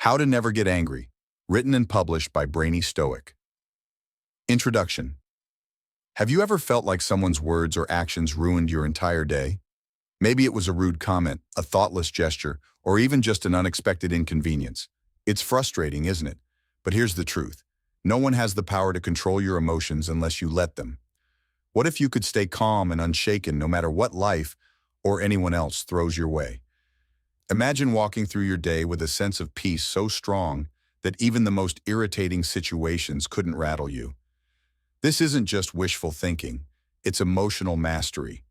How to Never Get Angry, written and published by Brainy Stoic. Introduction. Have you ever felt like someone's words or actions ruined your entire day? Maybe it was a rude comment, a thoughtless gesture, or even just an unexpected inconvenience. It's frustrating, isn't it? But here's the truth. No one has the power to control your emotions unless you let them. What if you could stay calm and unshaken no matter what life or anyone else throws your way? Imagine walking through your day with a sense of peace so strong that even the most irritating situations couldn't rattle you. This isn't just wishful thinking, it's emotional mastery.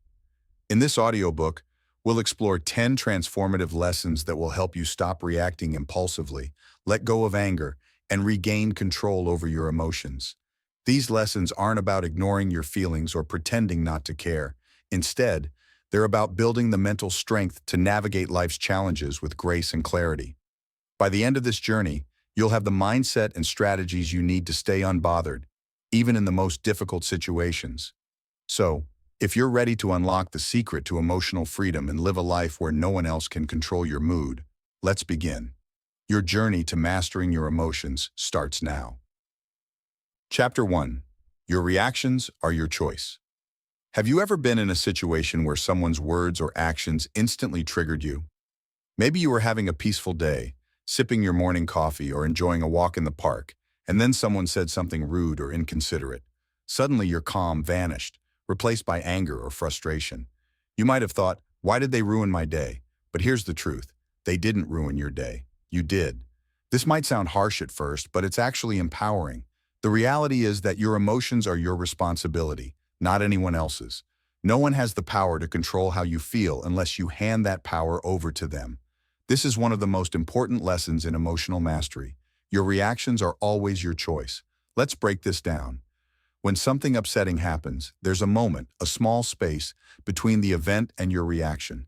In this audiobook, we'll explore 10 transformative lessons that will help you stop reacting impulsively, let go of anger, and regain control over your emotions. These lessons aren't about ignoring your feelings or pretending not to care. Instead, they're about building the mental strength to navigate life's challenges with grace and clarity. By the end of this journey, you'll have the mindset and strategies you need to stay unbothered, even in the most difficult situations. So, if you're ready to unlock the secret to emotional freedom and live a life where no one else can control your mood, let's begin. Your journey to mastering your emotions starts now. Chapter 1. Your reactions are your choice. Have you ever been in a situation where someone's words or actions instantly triggered you? Maybe you were having a peaceful day, sipping your morning coffee or enjoying a walk in the park, and then someone said something rude or inconsiderate. Suddenly your calm vanished, replaced by anger or frustration. You might have thought, why did they ruin my day? But here's the truth. They didn't ruin your day. You did. This might sound harsh at first, but it's actually empowering. The reality is that your emotions are your responsibility, not anyone else's. No one has the power to control how you feel unless you hand that power over to them. This is one of the most important lessons in emotional mastery. Your reactions are always your choice. Let's break this down. When something upsetting happens, there's a moment, a small space, between the event and your reaction.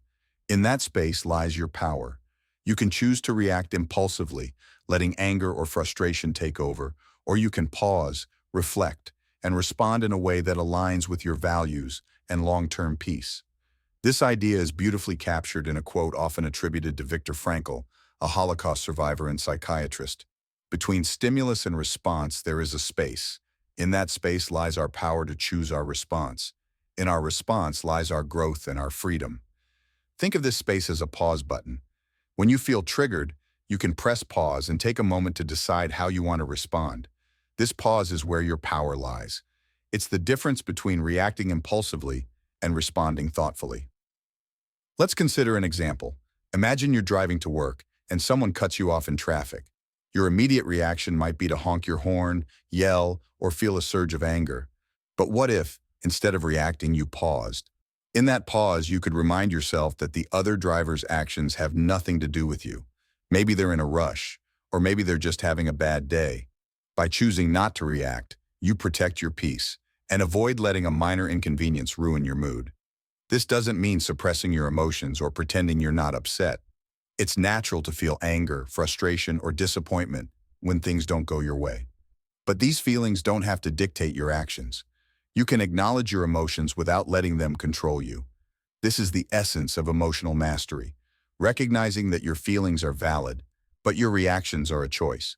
In that space lies your power. You can choose to react impulsively, letting anger or frustration take over, or you can pause, reflect, and respond in a way that aligns with your values and long-term peace. This idea is beautifully captured in a quote often attributed to Viktor Frankl, a Holocaust survivor and psychiatrist. Between stimulus and response, there is a space. In that space lies our power to choose our response. In our response lies our growth and our freedom. Think of this space as a pause button. When you feel triggered, you can press pause and take a moment to decide how you want to respond. This pause is where your power lies. It's the difference between reacting impulsively and responding thoughtfully. Let's consider an example. Imagine you're driving to work and someone cuts you off in traffic. Your immediate reaction might be to honk your horn, yell, or feel a surge of anger. But what if, instead of reacting, you paused? In that pause, you could remind yourself that the other driver's actions have nothing to do with you. Maybe they're in a rush, or maybe they're just having a bad day. By choosing not to react, you protect your peace and avoid letting a minor inconvenience ruin your mood. This doesn't mean suppressing your emotions or pretending you're not upset. It's natural to feel anger, frustration, or disappointment when things don't go your way. But these feelings don't have to dictate your actions. You can acknowledge your emotions without letting them control you. This is the essence of emotional mastery, recognizing that your feelings are valid, but your reactions are a choice.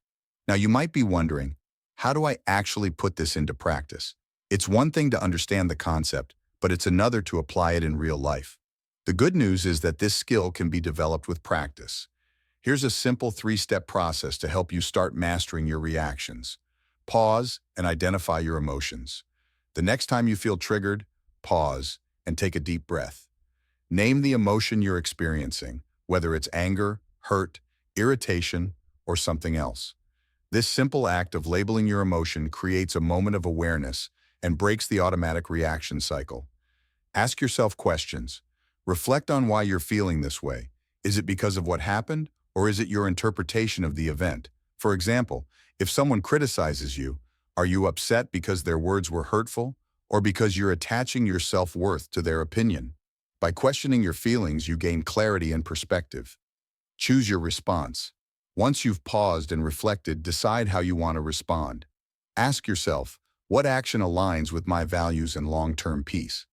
Now you might be wondering, how do I actually put this into practice? It's one thing to understand the concept, but it's another to apply it in real life. The good news is that this skill can be developed with practice. Here's a simple 3-step process to help you start mastering your reactions. Pause and identify your emotions. The next time you feel triggered, pause and take a deep breath. Name the emotion you're experiencing, whether it's anger, hurt, irritation, or something else. This simple act of labeling your emotion creates a moment of awareness and breaks the automatic reaction cycle. Ask yourself questions. Reflect on why you're feeling this way. Is it because of what happened, or is it your interpretation of the event? For example, if someone criticizes you, are you upset because their words were hurtful, or because you're attaching your self-worth to their opinion? By questioning your feelings, you gain clarity and perspective. Choose your response. Once you've paused and reflected, decide how you want to respond. Ask yourself, what action aligns with my values and long-term peace?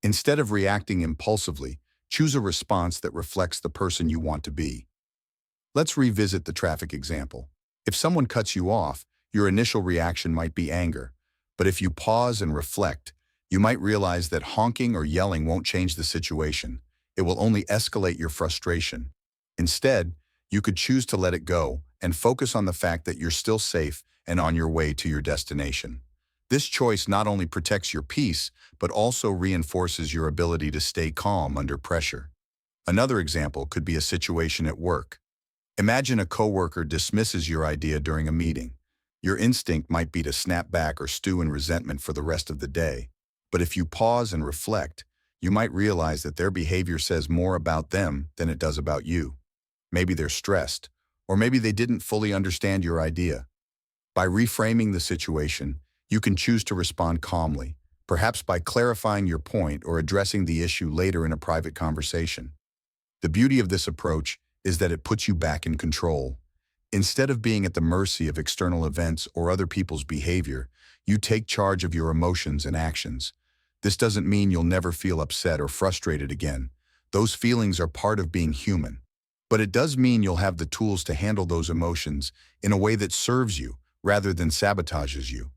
Instead of reacting impulsively, choose a response that reflects the person you want to be. Let's revisit the traffic example. If someone cuts you off, your initial reaction might be anger. But if you pause and reflect, you might realize that honking or yelling won't change the situation. It will only escalate your frustration. Instead, you could choose to let it go and focus on the fact that you're still safe and on your way to your destination. This choice not only protects your peace, but also reinforces your ability to stay calm under pressure. Another example could be a situation at work. Imagine a coworker dismisses your idea during a meeting. Your instinct might be to snap back or stew in resentment for the rest of the day. But if you pause and reflect, you might realize that their behavior says more about them than it does about you. Maybe they're stressed, or maybe they didn't fully understand your idea. By reframing the situation, you can choose to respond calmly, perhaps by clarifying your point or addressing the issue later in a private conversation. The beauty of this approach is that it puts you back in control. Instead of being at the mercy of external events or other people's behavior, you take charge of your emotions and actions. This doesn't mean you'll never feel upset or frustrated again. Those feelings are part of being human. But it does mean you'll have the tools to handle those emotions in a way that serves you rather than sabotages you.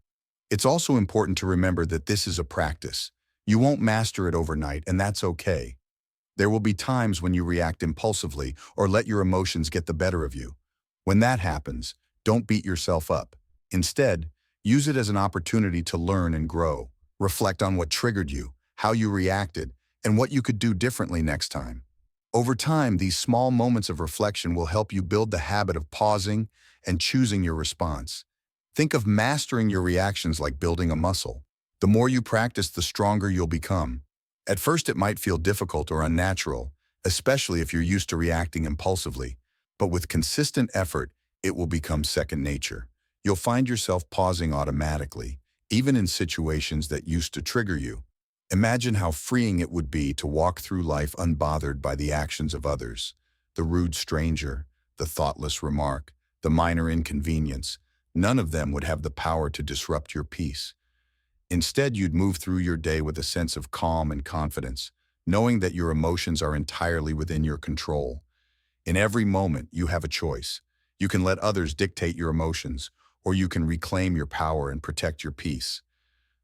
It's also important to remember that this is a practice. You won't master it overnight, and that's okay. There will be times when you react impulsively or let your emotions get the better of you. When that happens, don't beat yourself up. Instead, use it as an opportunity to learn and grow. Reflect on what triggered you, how you reacted, and what you could do differently next time. Over time, these small moments of reflection will help you build the habit of pausing and choosing your response. Think of mastering your reactions like building a muscle. The more you practice, the stronger you'll become. At first, it might feel difficult or unnatural, especially if you're used to reacting impulsively. But with consistent effort, it will become second nature. You'll find yourself pausing automatically, even in situations that used to trigger you. Imagine how freeing it would be to walk through life unbothered by the actions of others. The rude stranger, the thoughtless remark, the minor inconvenience. None of them would have the power to disrupt your peace. Instead, you'd move through your day with a sense of calm and confidence, knowing that your emotions are entirely within your control. In every moment, you have a choice. You can let others dictate your emotions, or you can reclaim your power and protect your peace.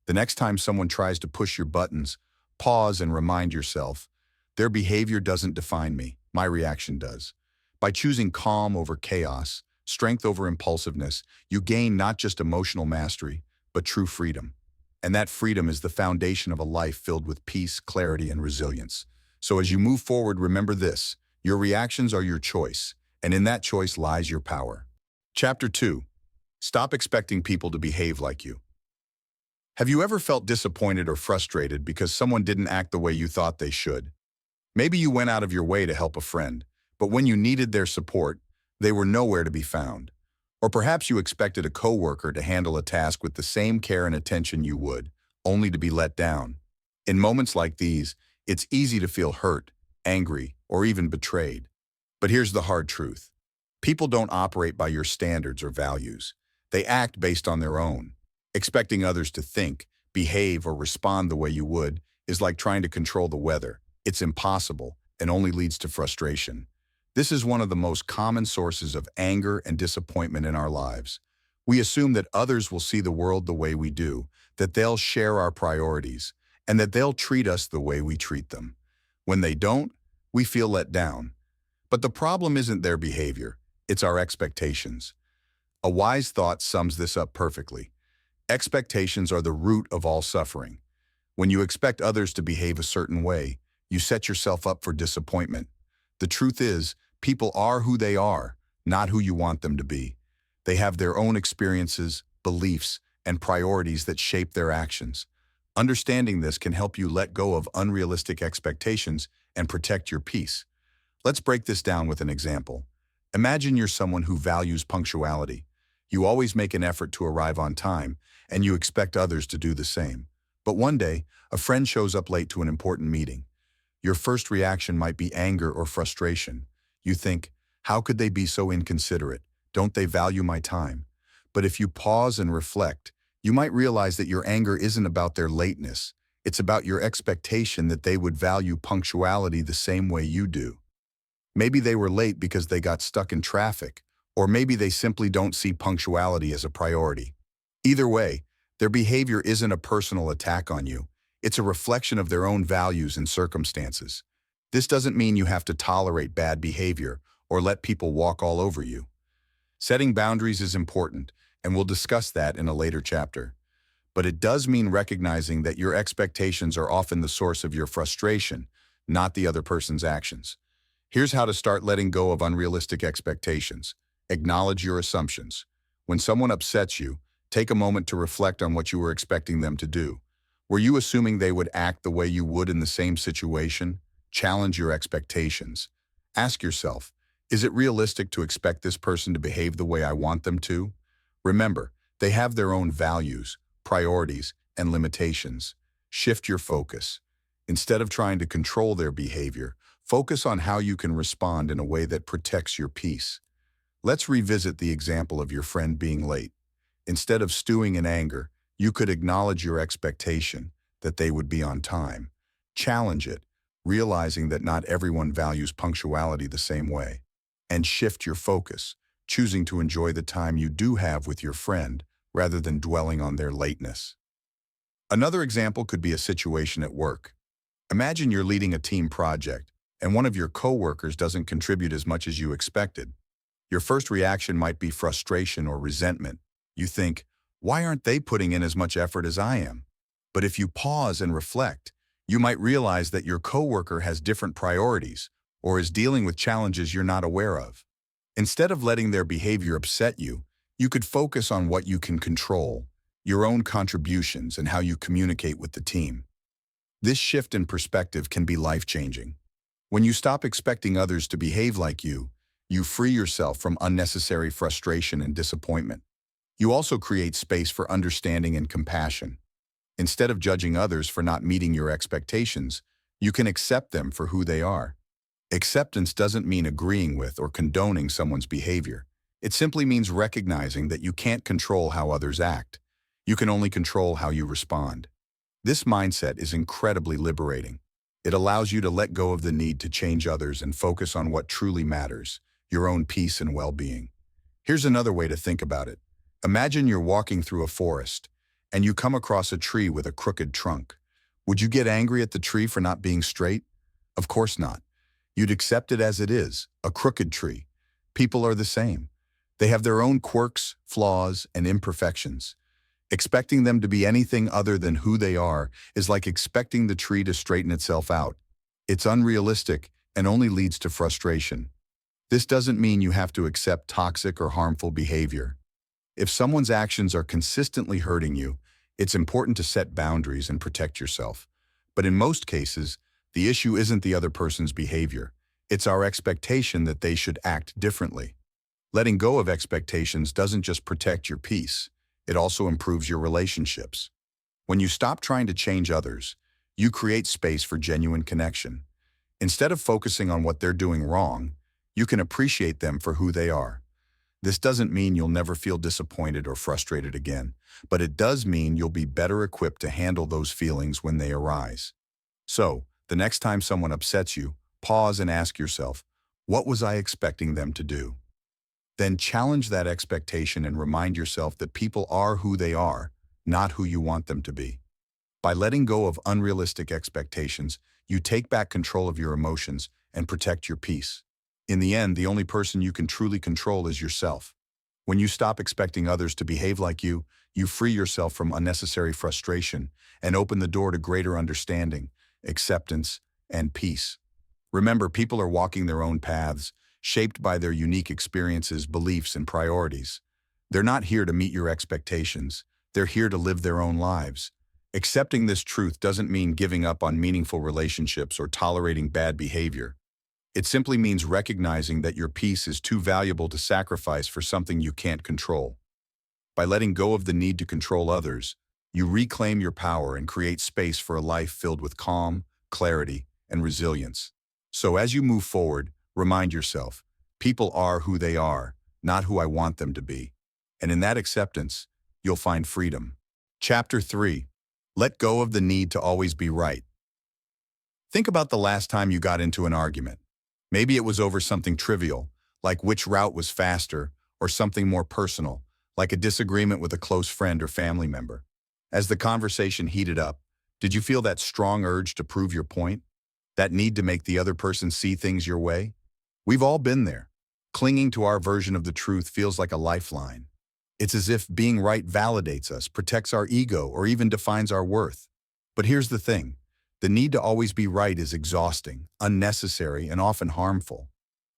The next time someone tries to push your buttons, pause and remind yourself, their behavior doesn't define me, my reaction does. By choosing calm over chaos, strength over impulsiveness, you gain not just emotional mastery, but true freedom. And that freedom is the foundation of a life filled with peace, clarity, and resilience. So as you move forward, remember this: your reactions are your choice, and in that choice lies your power. Chapter 2. Stop expecting people to behave like you. Have you ever felt disappointed or frustrated because someone didn't act the way you thought they should? Maybe you went out of your way to help a friend, but when you needed their support, they were nowhere to be found. Or perhaps you expected a coworker to handle a task with the same care and attention you would, only to be let down. In moments like these, it's easy to feel hurt, angry, or even betrayed. But here's the hard truth. People don't operate by your standards or values. They act based on their own. Expecting others to think, behave, or respond the way you would is like trying to control the weather. It's impossible and only leads to frustration. This is one of the most common sources of anger and disappointment in our lives. We assume that others will see the world the way we do, that they'll share our priorities, and that they'll treat us the way we treat them. When they don't, we feel let down. But the problem isn't their behavior, it's our expectations. A wise thought sums this up perfectly. Expectations are the root of all suffering. When you expect others to behave a certain way, you set yourself up for disappointment. The truth is, people are who they are, not who you want them to be. They have their own experiences, beliefs, and priorities that shape their actions. Understanding this can help you let go of unrealistic expectations and protect your peace. Let's break this down with an example. Imagine you're someone who values punctuality. You always make an effort to arrive on time, and you expect others to do the same. But one day, a friend shows up late to an important meeting. Your first reaction might be anger or frustration. You think, how could they be so inconsiderate? Don't they value my time? But if you pause and reflect, you might realize that your anger isn't about their lateness. It's about your expectation that they would value punctuality the same way you do. Maybe they were late because they got stuck in traffic, or maybe they simply don't see punctuality as a priority. Either way, their behavior isn't a personal attack on you. It's a reflection of their own values and circumstances. This doesn't mean you have to tolerate bad behavior or let people walk all over you. Setting boundaries is important, and we'll discuss that in a later chapter. But it does mean recognizing that your expectations are often the source of your frustration, not the other person's actions. Here's how to start letting go of unrealistic expectations. Acknowledge your assumptions. When someone upsets you, take a moment to reflect on what you were expecting them to do. Were you assuming they would act the way you would in the same situation? Challenge your expectations. Ask yourself, is it realistic to expect this person to behave the way I want them to? Remember, they have their own values, priorities, and limitations. Shift your focus. Instead of trying to control their behavior, focus on how you can respond in a way that protects your peace. Let's revisit the example of your friend being late. Instead of stewing in anger, you could acknowledge your expectation that they would be on time. Challenge it, realizing that not everyone values punctuality the same way. And shift your focus, choosing to enjoy the time you do have with your friend rather than dwelling on their lateness. Another example could be a situation at work. Imagine you're leading a team project, and one of your coworkers doesn't contribute as much as you expected. Your first reaction might be frustration or resentment. You think, why aren't they putting in as much effort as I am? But if you pause and reflect, you might realize that your coworker has different priorities or is dealing with challenges you're not aware of. Instead of letting their behavior upset you, you could focus on what you can control, your own contributions, and how you communicate with the team. This shift in perspective can be life-changing. When you stop expecting others to behave like you free yourself from unnecessary frustration and disappointment. You also create space for understanding and compassion. Instead of judging others for not meeting your expectations, you can accept them for who they are. Acceptance doesn't mean agreeing with or condoning someone's behavior. It simply means recognizing that you can't control how others act. You can only control how you respond. This mindset is incredibly liberating. It allows you to let go of the need to change others and focus on what truly matters, your own peace and well-being. Here's another way to think about it. Imagine you're walking through a forest, and you come across a tree with a crooked trunk. Would you get angry at the tree for not being straight? Of course not. You'd accept it as it is, a crooked tree. People are the same. They have their own quirks, flaws, and imperfections. Expecting them to be anything other than who they are is like expecting the tree to straighten itself out. It's unrealistic and only leads to frustration. This doesn't mean you have to accept toxic or harmful behavior. If someone's actions are consistently hurting you, it's important to set boundaries and protect yourself. But in most cases, the issue isn't the other person's behavior. It's our expectation that they should act differently. Letting go of expectations doesn't just protect your peace, it also improves your relationships. When you stop trying to change others, you create space for genuine connection. Instead of focusing on what they're doing wrong, you can appreciate them for who they are. This doesn't mean you'll never feel disappointed or frustrated again, but it does mean you'll be better equipped to handle those feelings when they arise. So, the next time someone upsets you, pause and ask yourself, what was I expecting them to do? Then challenge that expectation and remind yourself that people are who they are, not who you want them to be. By letting go of unrealistic expectations, you take back control of your emotions and protect your peace. In the end, the only person you can truly control is yourself. When you stop expecting others to behave like you free yourself from unnecessary frustration and open the door to greater understanding, acceptance, and peace. Remember, people are walking their own paths, shaped by their unique experiences, beliefs, and priorities. They're not here to meet your expectations. They're here to live their own lives. Accepting this truth doesn't mean giving up on meaningful relationships or tolerating bad behavior. It simply means recognizing that your peace is too valuable to sacrifice for something you can't control. By letting go of the need to control others, you reclaim your power and create space for a life filled with calm, clarity, and resilience. So as you move forward, remind yourself, people are who they are, not who I want them to be. And in that acceptance, you'll find freedom. Chapter 3. Let go of the need to always be right. Think about the last time you got into an argument. Maybe it was over something trivial, like which route was faster, or something more personal, like a disagreement with a close friend or family member. As the conversation heated up, did you feel that strong urge to prove your point? That need to make the other person see things your way? We've all been there. Clinging to our version of the truth feels like a lifeline. It's as if being right validates us, protects our ego, or even defines our worth. But here's the thing. The need to always be right is exhausting, unnecessary, and often harmful.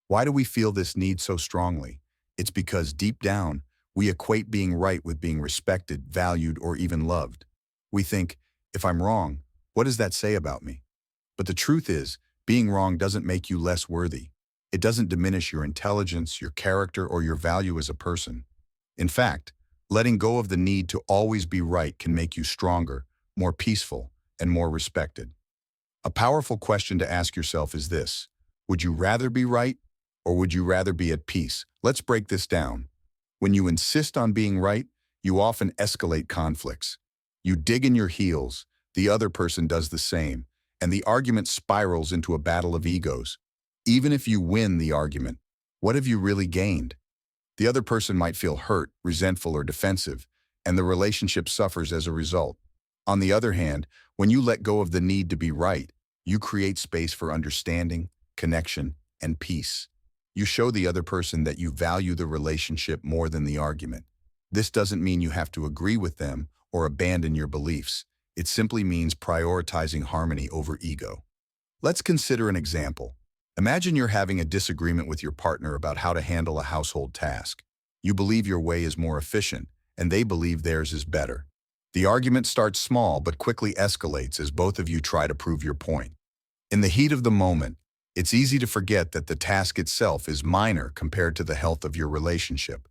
Why do we feel this need so strongly? It's because deep down, we equate being right with being respected, valued, or even loved. We think, if I'm wrong, what does that say about me? But the truth is, being wrong doesn't make you less worthy. It doesn't diminish your intelligence, your character, or your value as a person. In fact, letting go of the need to always be right can make you stronger, more peaceful, and more respected. A powerful question to ask yourself is this: would you rather be right, or would you rather be at peace? Let's break this down. When you insist on being right, you often escalate conflicts. You dig in your heels, the other person does the same, and the argument spirals into a battle of egos. Even if you win the argument, what have you really gained? The other person might feel hurt, resentful, or defensive, and the relationship suffers as a result. On the other hand, when you let go of the need to be right, you create space for understanding, connection, and peace. You show the other person that you value the relationship more than the argument. This doesn't mean you have to agree with them or abandon your beliefs. It simply means prioritizing harmony over ego. Let's consider an example. Imagine you're having a disagreement with your partner about how to handle a household task. You believe your way is more efficient, and they believe theirs is better. The argument starts small but quickly escalates as both of you try to prove your point. In the heat of the moment, it's easy to forget that the task itself is minor compared to the health of your relationship.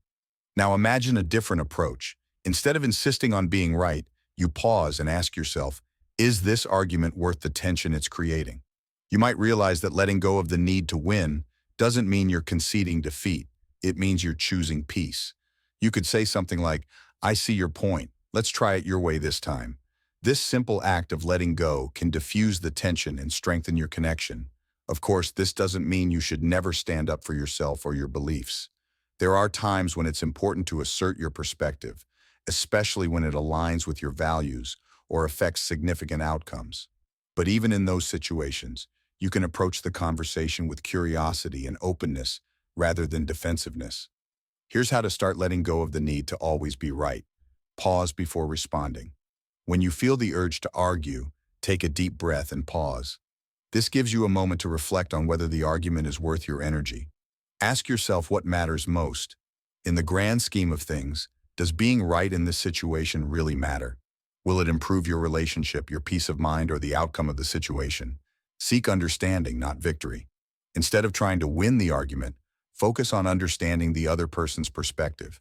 Now imagine a different approach. Instead of insisting on being right, you pause and ask yourself, is this argument worth the tension it's creating? You might realize that letting go of the need to win doesn't mean you're conceding defeat. It means you're choosing peace. You could say something like, I see your point. Let's try it your way this time. This simple act of letting go can diffuse the tension and strengthen your connection. Of course, this doesn't mean you should never stand up for yourself or your beliefs. There are times when it's important to assert your perspective, especially when it aligns with your values or affects significant outcomes. But even in those situations, you can approach the conversation with curiosity and openness rather than defensiveness. Here's how to start letting go of the need to always be right. Pause before responding. When you feel the urge to argue, take a deep breath and pause. This gives you a moment to reflect on whether the argument is worth your energy. Ask yourself what matters most. In the grand scheme of things, does being right in this situation really matter? Will it improve your relationship, your peace of mind, or the outcome of the situation? Seek understanding, not victory. Instead of trying to win the argument, focus on understanding the other person's perspective.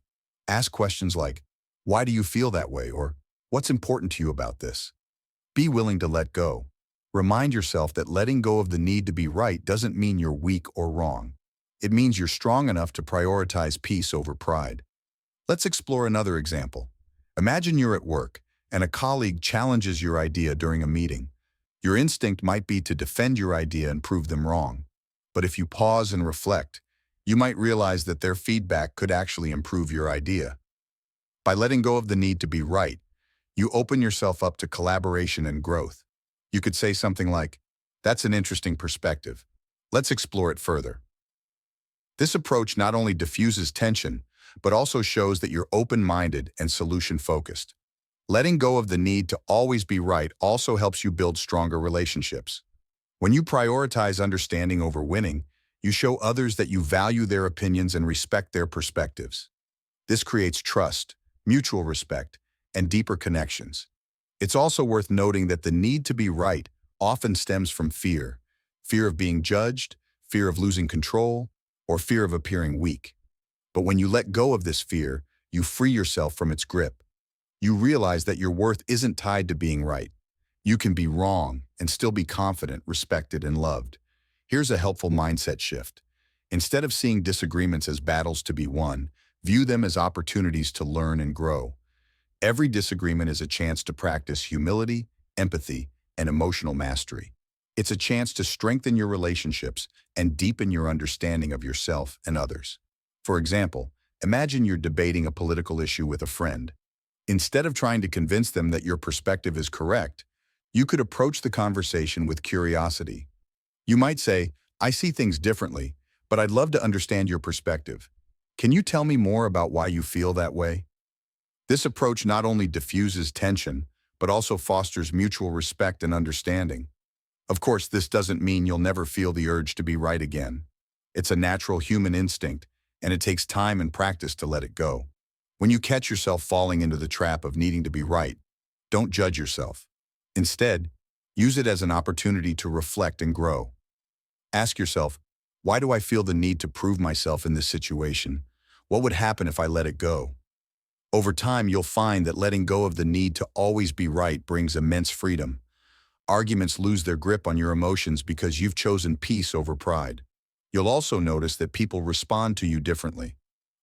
Ask questions like, why do you feel that way? Or, what's important to you about this? Be willing to let go. Remind yourself that letting go of the need to be right doesn't mean you're weak or wrong. It means you're strong enough to prioritize peace over pride. Let's explore another example. Imagine you're at work, and a colleague challenges your idea during a meeting. Your instinct might be to defend your idea and prove them wrong. But if you pause and reflect, you might realize that their feedback could actually improve your idea. By letting go of the need to be right, you open yourself up to collaboration and growth. You could say something like, that's an interesting perspective. Let's explore it further. This approach not only diffuses tension, but also shows that you're open-minded and solution-focused. Letting go of the need to always be right also helps you build stronger relationships. When you prioritize understanding over winning, you show others that you value their opinions and respect their perspectives. This creates trust, mutual respect, and deeper connections. It's also worth noting that the need to be right often stems from fear. Fear of being judged, fear of losing control, or fear of appearing weak. But when you let go of this fear, you free yourself from its grip. You realize that your worth isn't tied to being right. You can be wrong and still be confident, respected, and loved. Here's a helpful mindset shift. Instead of seeing disagreements as battles to be won, view them as opportunities to learn and grow. Every disagreement is a chance to practice humility, empathy, and emotional mastery. It's a chance to strengthen your relationships and deepen your understanding of yourself and others. For example, imagine you're debating a political issue with a friend. Instead of trying to convince them that your perspective is correct, you could approach the conversation with curiosity. You might say, "I see things differently, but I'd love to understand your perspective. Can you tell me more about why you feel that way?" This approach not only diffuses tension, but also fosters mutual respect and understanding. Of course, this doesn't mean you'll never feel the urge to be right again. It's a natural human instinct, and it takes time and practice to let it go. When you catch yourself falling into the trap of needing to be right, don't judge yourself. Instead, use it as an opportunity to reflect and grow. Ask yourself, why do I feel the need to prove myself in this situation? What would happen if I let it go? Over time, you'll find that letting go of the need to always be right brings immense freedom. Arguments lose their grip on your emotions because you've chosen peace over pride. You'll also notice that people respond to you differently.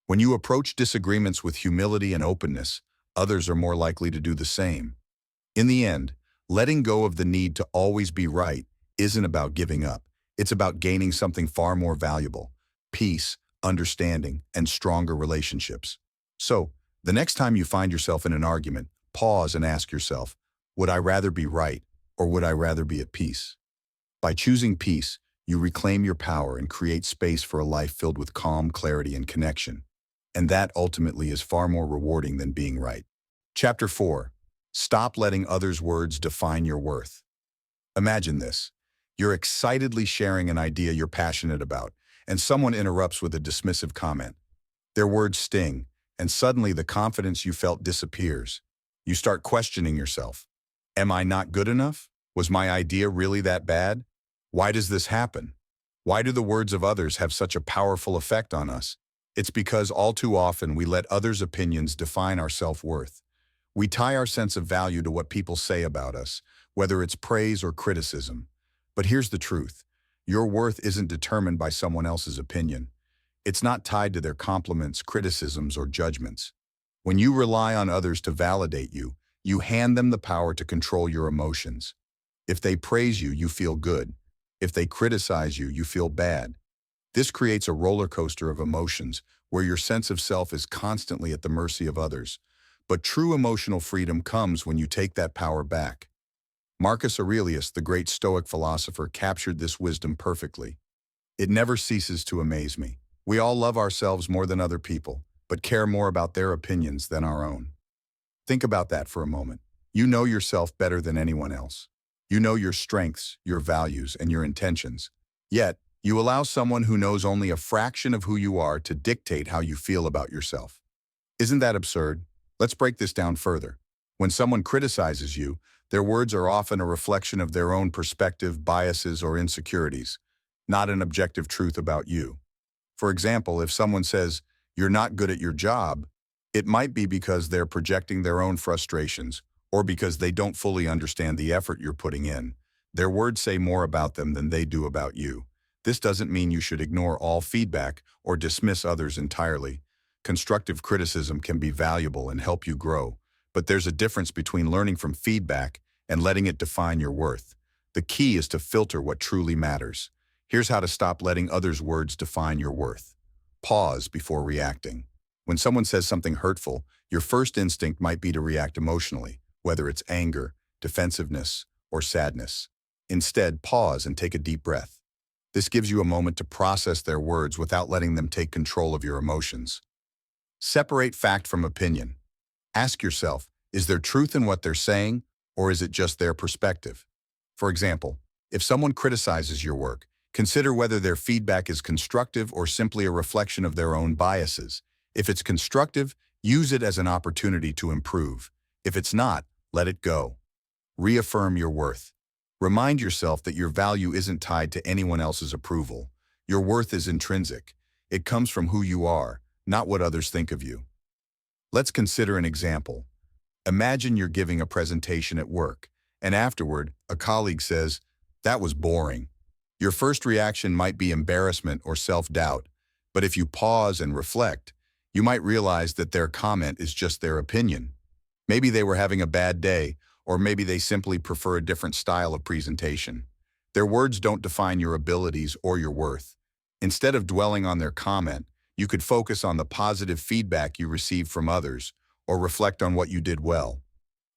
When you approach disagreements with humility and openness, others are more likely to do the same. In the end, letting go of the need to always be right isn't about giving up. It's about gaining something far more valuable: peace, understanding, and stronger relationships. So, the next time you find yourself in an argument, pause and ask yourself, would I rather be right, or would I rather be at peace? By choosing peace, you reclaim your power and create space for a life filled with calm, clarity, and connection. And that ultimately is far more rewarding than being right. Chapter 4. Stop letting others' words define your worth. Imagine this. You're excitedly sharing an idea you're passionate about, and someone interrupts with a dismissive comment. Their words sting, and suddenly the confidence you felt disappears. You start questioning yourself. Am I not good enough? Was my idea really that bad? Why does this happen? Why do the words of others have such a powerful effect on us? It's because all too often we let others' opinions define our self-worth. We tie our sense of value to what people say about us, whether it's praise or criticism. But here's the truth. Your worth isn't determined by someone else's opinion. It's not tied to their compliments, criticisms, or judgments. When you rely on others to validate you, you hand them the power to control your emotions. If they praise you, you feel good. If they criticize you, you feel bad. This creates a roller coaster of emotions where your sense of self is constantly at the mercy of others. But true emotional freedom comes when you take that power back. Marcus Aurelius, the great Stoic philosopher, captured this wisdom perfectly. It never ceases to amaze me. We all love ourselves more than other people, but care more about their opinions than our own. Think about that for a moment. You know yourself better than anyone else. You know your strengths, your values, and your intentions. Yet, you allow someone who knows only a fraction of who you are to dictate how you feel about yourself. Isn't that absurd? Let's break this down further. When someone criticizes you, their words are often a reflection of their own perspective, biases, or insecurities, not an objective truth about you. For example, if someone says, "You're not good at your job," it might be because they're projecting their own frustrations, or because they don't fully understand the effort you're putting in. Their words say more about them than they do about you. This doesn't mean you should ignore all feedback or dismiss others entirely. Constructive criticism can be valuable and help you grow, but there's a difference between learning from feedback and letting it define your worth. The key is to filter what truly matters. Here's how to stop letting others' words define your worth. Pause before reacting. When someone says something hurtful, your first instinct might be to react emotionally, whether it's anger, defensiveness, or sadness. Instead, pause and take a deep breath. This gives you a moment to process their words without letting them take control of your emotions. Separate fact from opinion. Ask yourself, is there truth in what they're saying, or is it just their perspective? For example, if someone criticizes your work, consider whether their feedback is constructive or simply a reflection of their own biases. If it's constructive, use it as an opportunity to improve. If it's not, let it go. Reaffirm your worth. Remind yourself that your value isn't tied to anyone else's approval. Your worth is intrinsic. It comes from who you are, not what others think of you. Let's consider an example. Imagine you're giving a presentation at work, and afterward, a colleague says, "That was boring." Your first reaction might be embarrassment or self-doubt, but if you pause and reflect, you might realize that their comment is just their opinion. Maybe they were having a bad day, or maybe they simply prefer a different style of presentation. Their words don't define your abilities or your worth. Instead of dwelling on their comment, you could focus on the positive feedback you receive from others or reflect on what you did well.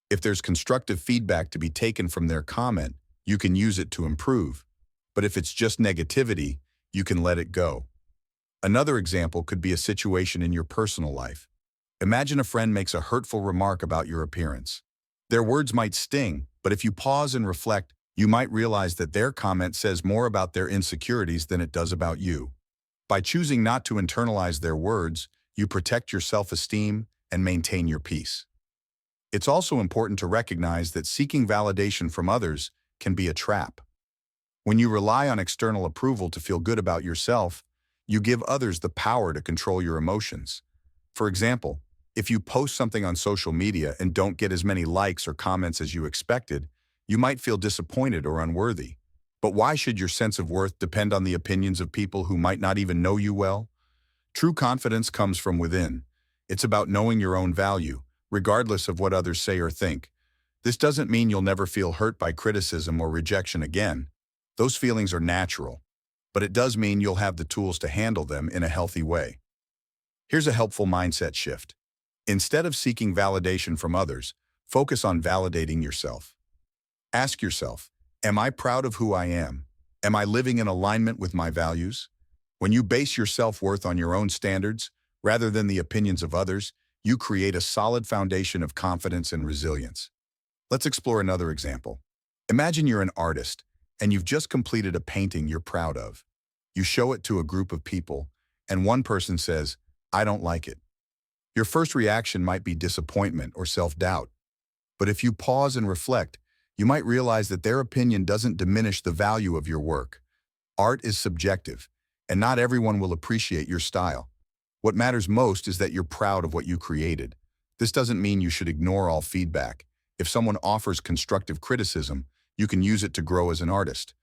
If there's constructive feedback to be taken from their comment, you can use it to improve. But if it's just negativity, you can let it go. Another example could be a situation in your personal life. Imagine a friend makes a hurtful remark about your appearance. Their words might sting, but if you pause and reflect, you might realize that their comment says more about their insecurities than it does about you. By choosing not to internalize their words, you protect your self-esteem and maintain your peace. It's also important to recognize that seeking validation from others can be a trap. When you rely on external approval to feel good about yourself, you give others the power to control your emotions. For example, if you post something on social media and don't get as many likes or comments as you expected, you might feel disappointed or unworthy. But why should your sense of worth depend on the opinions of people who might not even know you well? True confidence comes from within. It's about knowing your own value, regardless of what others say or think. This doesn't mean you'll never feel hurt by criticism or rejection again. Those feelings are natural. But it does mean you'll have the tools to handle them in a healthy way. Here's a helpful mindset shift. Instead of seeking validation from others, focus on validating yourself. Ask yourself, am I proud of who I am? Am I living in alignment with my values? When you base your self-worth on your own standards, rather than the opinions of others, you create a solid foundation of confidence and resilience. Let's explore another example. Imagine you're an artist, and you've just completed a painting you're proud of. You show it to a group of people, and one person says, "I don't like it." Your first reaction might be disappointment or self-doubt. But if you pause and reflect, you might realize that their opinion doesn't diminish the value of your work. Art is subjective, and not everyone will appreciate your style. What matters most is that you're proud of what you created. This doesn't mean you should ignore all feedback. If someone offers constructive criticism, you can use it to grow as an artist.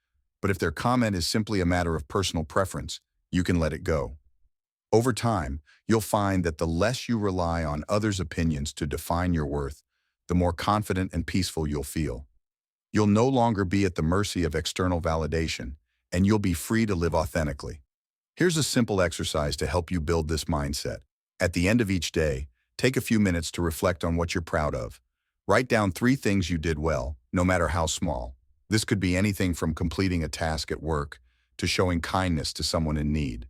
But if their comment is simply a matter of personal preference, you can let it go. Over time, you'll find that the less you rely on others' opinions to define your worth, the more confident and peaceful you'll feel. You'll no longer be at the mercy of external validation, and you'll be free to live authentically. Here's a simple exercise to help you build this mindset. At the end of each day, take a few minutes to reflect on what you're proud of. Write down 3 things you did well, no matter how small. This could be anything from completing a task at work to showing kindness to someone in need.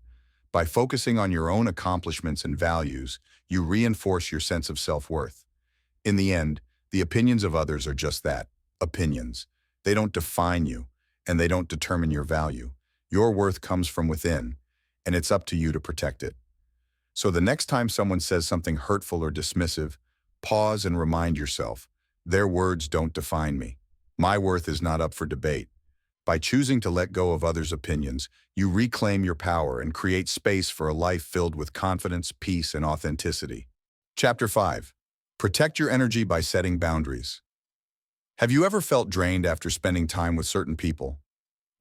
By focusing on your own accomplishments and values, you reinforce your sense of self-worth. In the end, the opinions of others are just that, opinions. They don't define you, and they don't determine your value. Your worth comes from within, and it's up to you to protect it. So the next time someone says something hurtful or dismissive, pause and remind yourself, their words don't define me. My worth is not up for debate. By choosing to let go of others' opinions, you reclaim your power and create space for a life filled with confidence, peace, and authenticity. Chapter 5. Protect your energy by setting boundaries. Have you ever felt drained after spending time with certain people?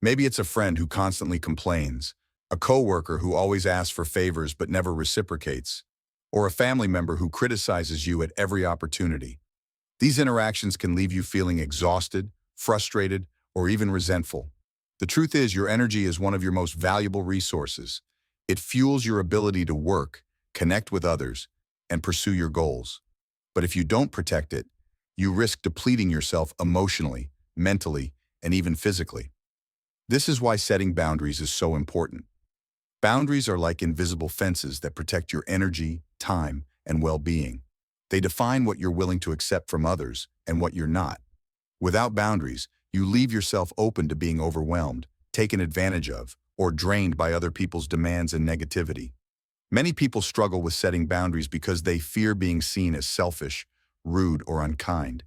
Maybe it's a friend who constantly complains, a coworker who always asks for favors but never reciprocates, or a family member who criticizes you at every opportunity. These interactions can leave you feeling exhausted, frustrated, or even resentful. The truth is, your energy is one of your most valuable resources. It fuels your ability to work, connect with others, and pursue your goals. But if you don't protect it, you risk depleting yourself emotionally, mentally, and even physically. This is why setting boundaries is so important. Boundaries are like invisible fences that protect your energy, time, and well-being. They define what you're willing to accept from others and what you're not. Without boundaries, you leave yourself open to being overwhelmed, taken advantage of, or drained by other people's demands and negativity. Many people struggle with setting boundaries because they fear being seen as selfish, rude, or unkind.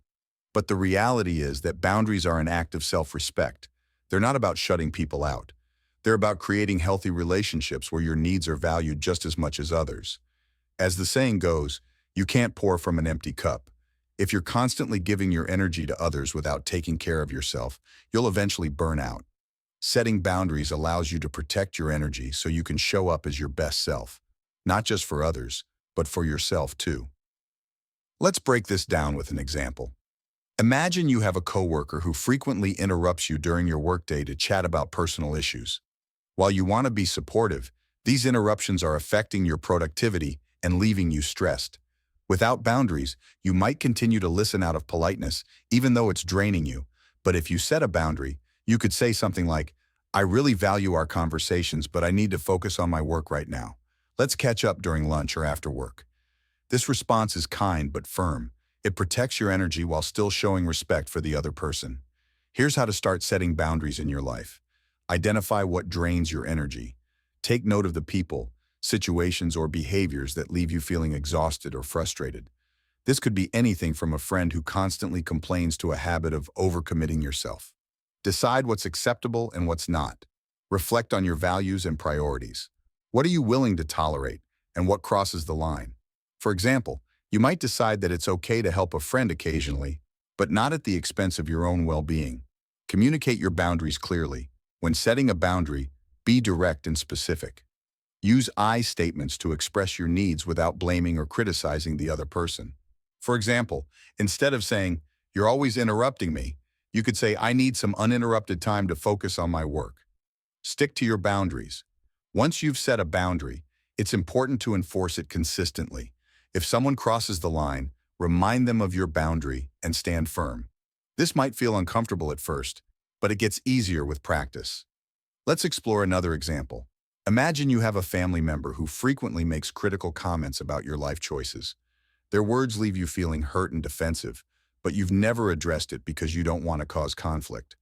But the reality is that boundaries are an act of self-respect. They're not about shutting people out. They're about creating healthy relationships where your needs are valued just as much as others. As the saying goes, you can't pour from an empty cup. If you're constantly giving your energy to others without taking care of yourself, you'll eventually burn out. Setting boundaries allows you to protect your energy so you can show up as your best self, not just for others, but for yourself too. Let's break this down with an example. Imagine you have a coworker who frequently interrupts you during your workday to chat about personal issues. While you want to be supportive, these interruptions are affecting your productivity and leaving you stressed. Without boundaries, you might continue to listen out of politeness, even though it's draining you. But if you set a boundary, you could say something like, "I really value our conversations, but I need to focus on my work right now. Let's catch up during lunch or after work." This response is kind but firm. It protects your energy while still showing respect for the other person. Here's how to start setting boundaries in your life. Identify what drains your energy. Take note of the people, situations, or behaviors that leave you feeling exhausted or frustrated. This could be anything from a friend who constantly complains to a habit of overcommitting yourself. Decide what's acceptable and what's not. Reflect on your values and priorities. What are you willing to tolerate, and what crosses the line? For example, you might decide that it's okay to help a friend occasionally, but not at the expense of your own well-being. Communicate your boundaries clearly. When setting a boundary, be direct and specific. Use I statements to express your needs without blaming or criticizing the other person. For example, instead of saying, "You're always interrupting me," you could say, "I need some uninterrupted time to focus on my work." Stick to your boundaries. Once you've set a boundary, it's important to enforce it consistently. If someone crosses the line, remind them of your boundary and stand firm. This might feel uncomfortable at first, but it gets easier with practice. Let's explore another example. Imagine you have a family member who frequently makes critical comments about your life choices. Their words leave you feeling hurt and defensive, but you've never addressed it because you don't want to cause conflict.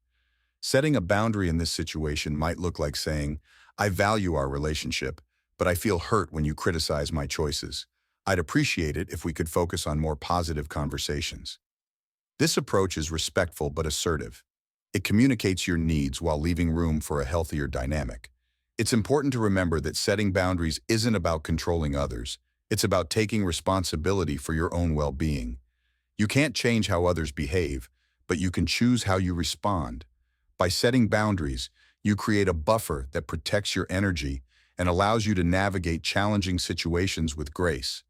Setting a boundary in this situation might look like saying, "I value our relationship, but I feel hurt when you criticize my choices. I'd appreciate it if we could focus on more positive conversations." This approach is respectful but assertive. It communicates your needs while leaving room for a healthier dynamic. It's important to remember that setting boundaries isn't about controlling others. It's about taking responsibility for your own well-being. You can't change how others behave, but you can choose how you respond. By setting boundaries, you create a buffer that protects your energy and allows you to navigate challenging situations with grace.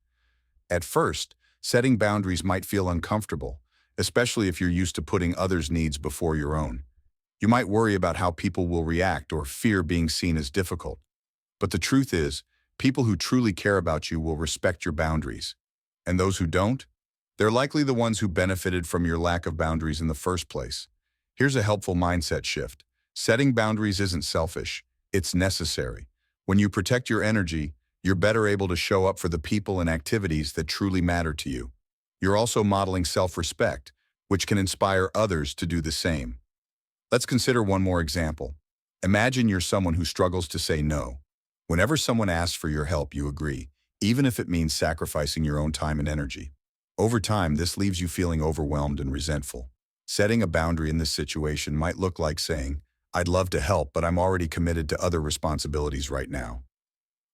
At first, setting boundaries might feel uncomfortable, especially if you're used to putting others' needs before your own. You might worry about how people will react or fear being seen as difficult. But the truth is, people who truly care about you will respect your boundaries. And those who don't? They're likely the ones who benefited from your lack of boundaries in the first place. Here's a helpful mindset shift. Setting boundaries isn't selfish, it's necessary. When you protect your energy, you're better able to show up for the people and activities that truly matter to you. You're also modeling self-respect, which can inspire others to do the same. Let's consider one more example. Imagine you're someone who struggles to say no. Whenever someone asks for your help, you agree, even if it means sacrificing your own time and energy. Over time, this leaves you feeling overwhelmed and resentful. Setting a boundary in this situation might look like saying, "I'd love to help, but I'm already committed to other responsibilities right now."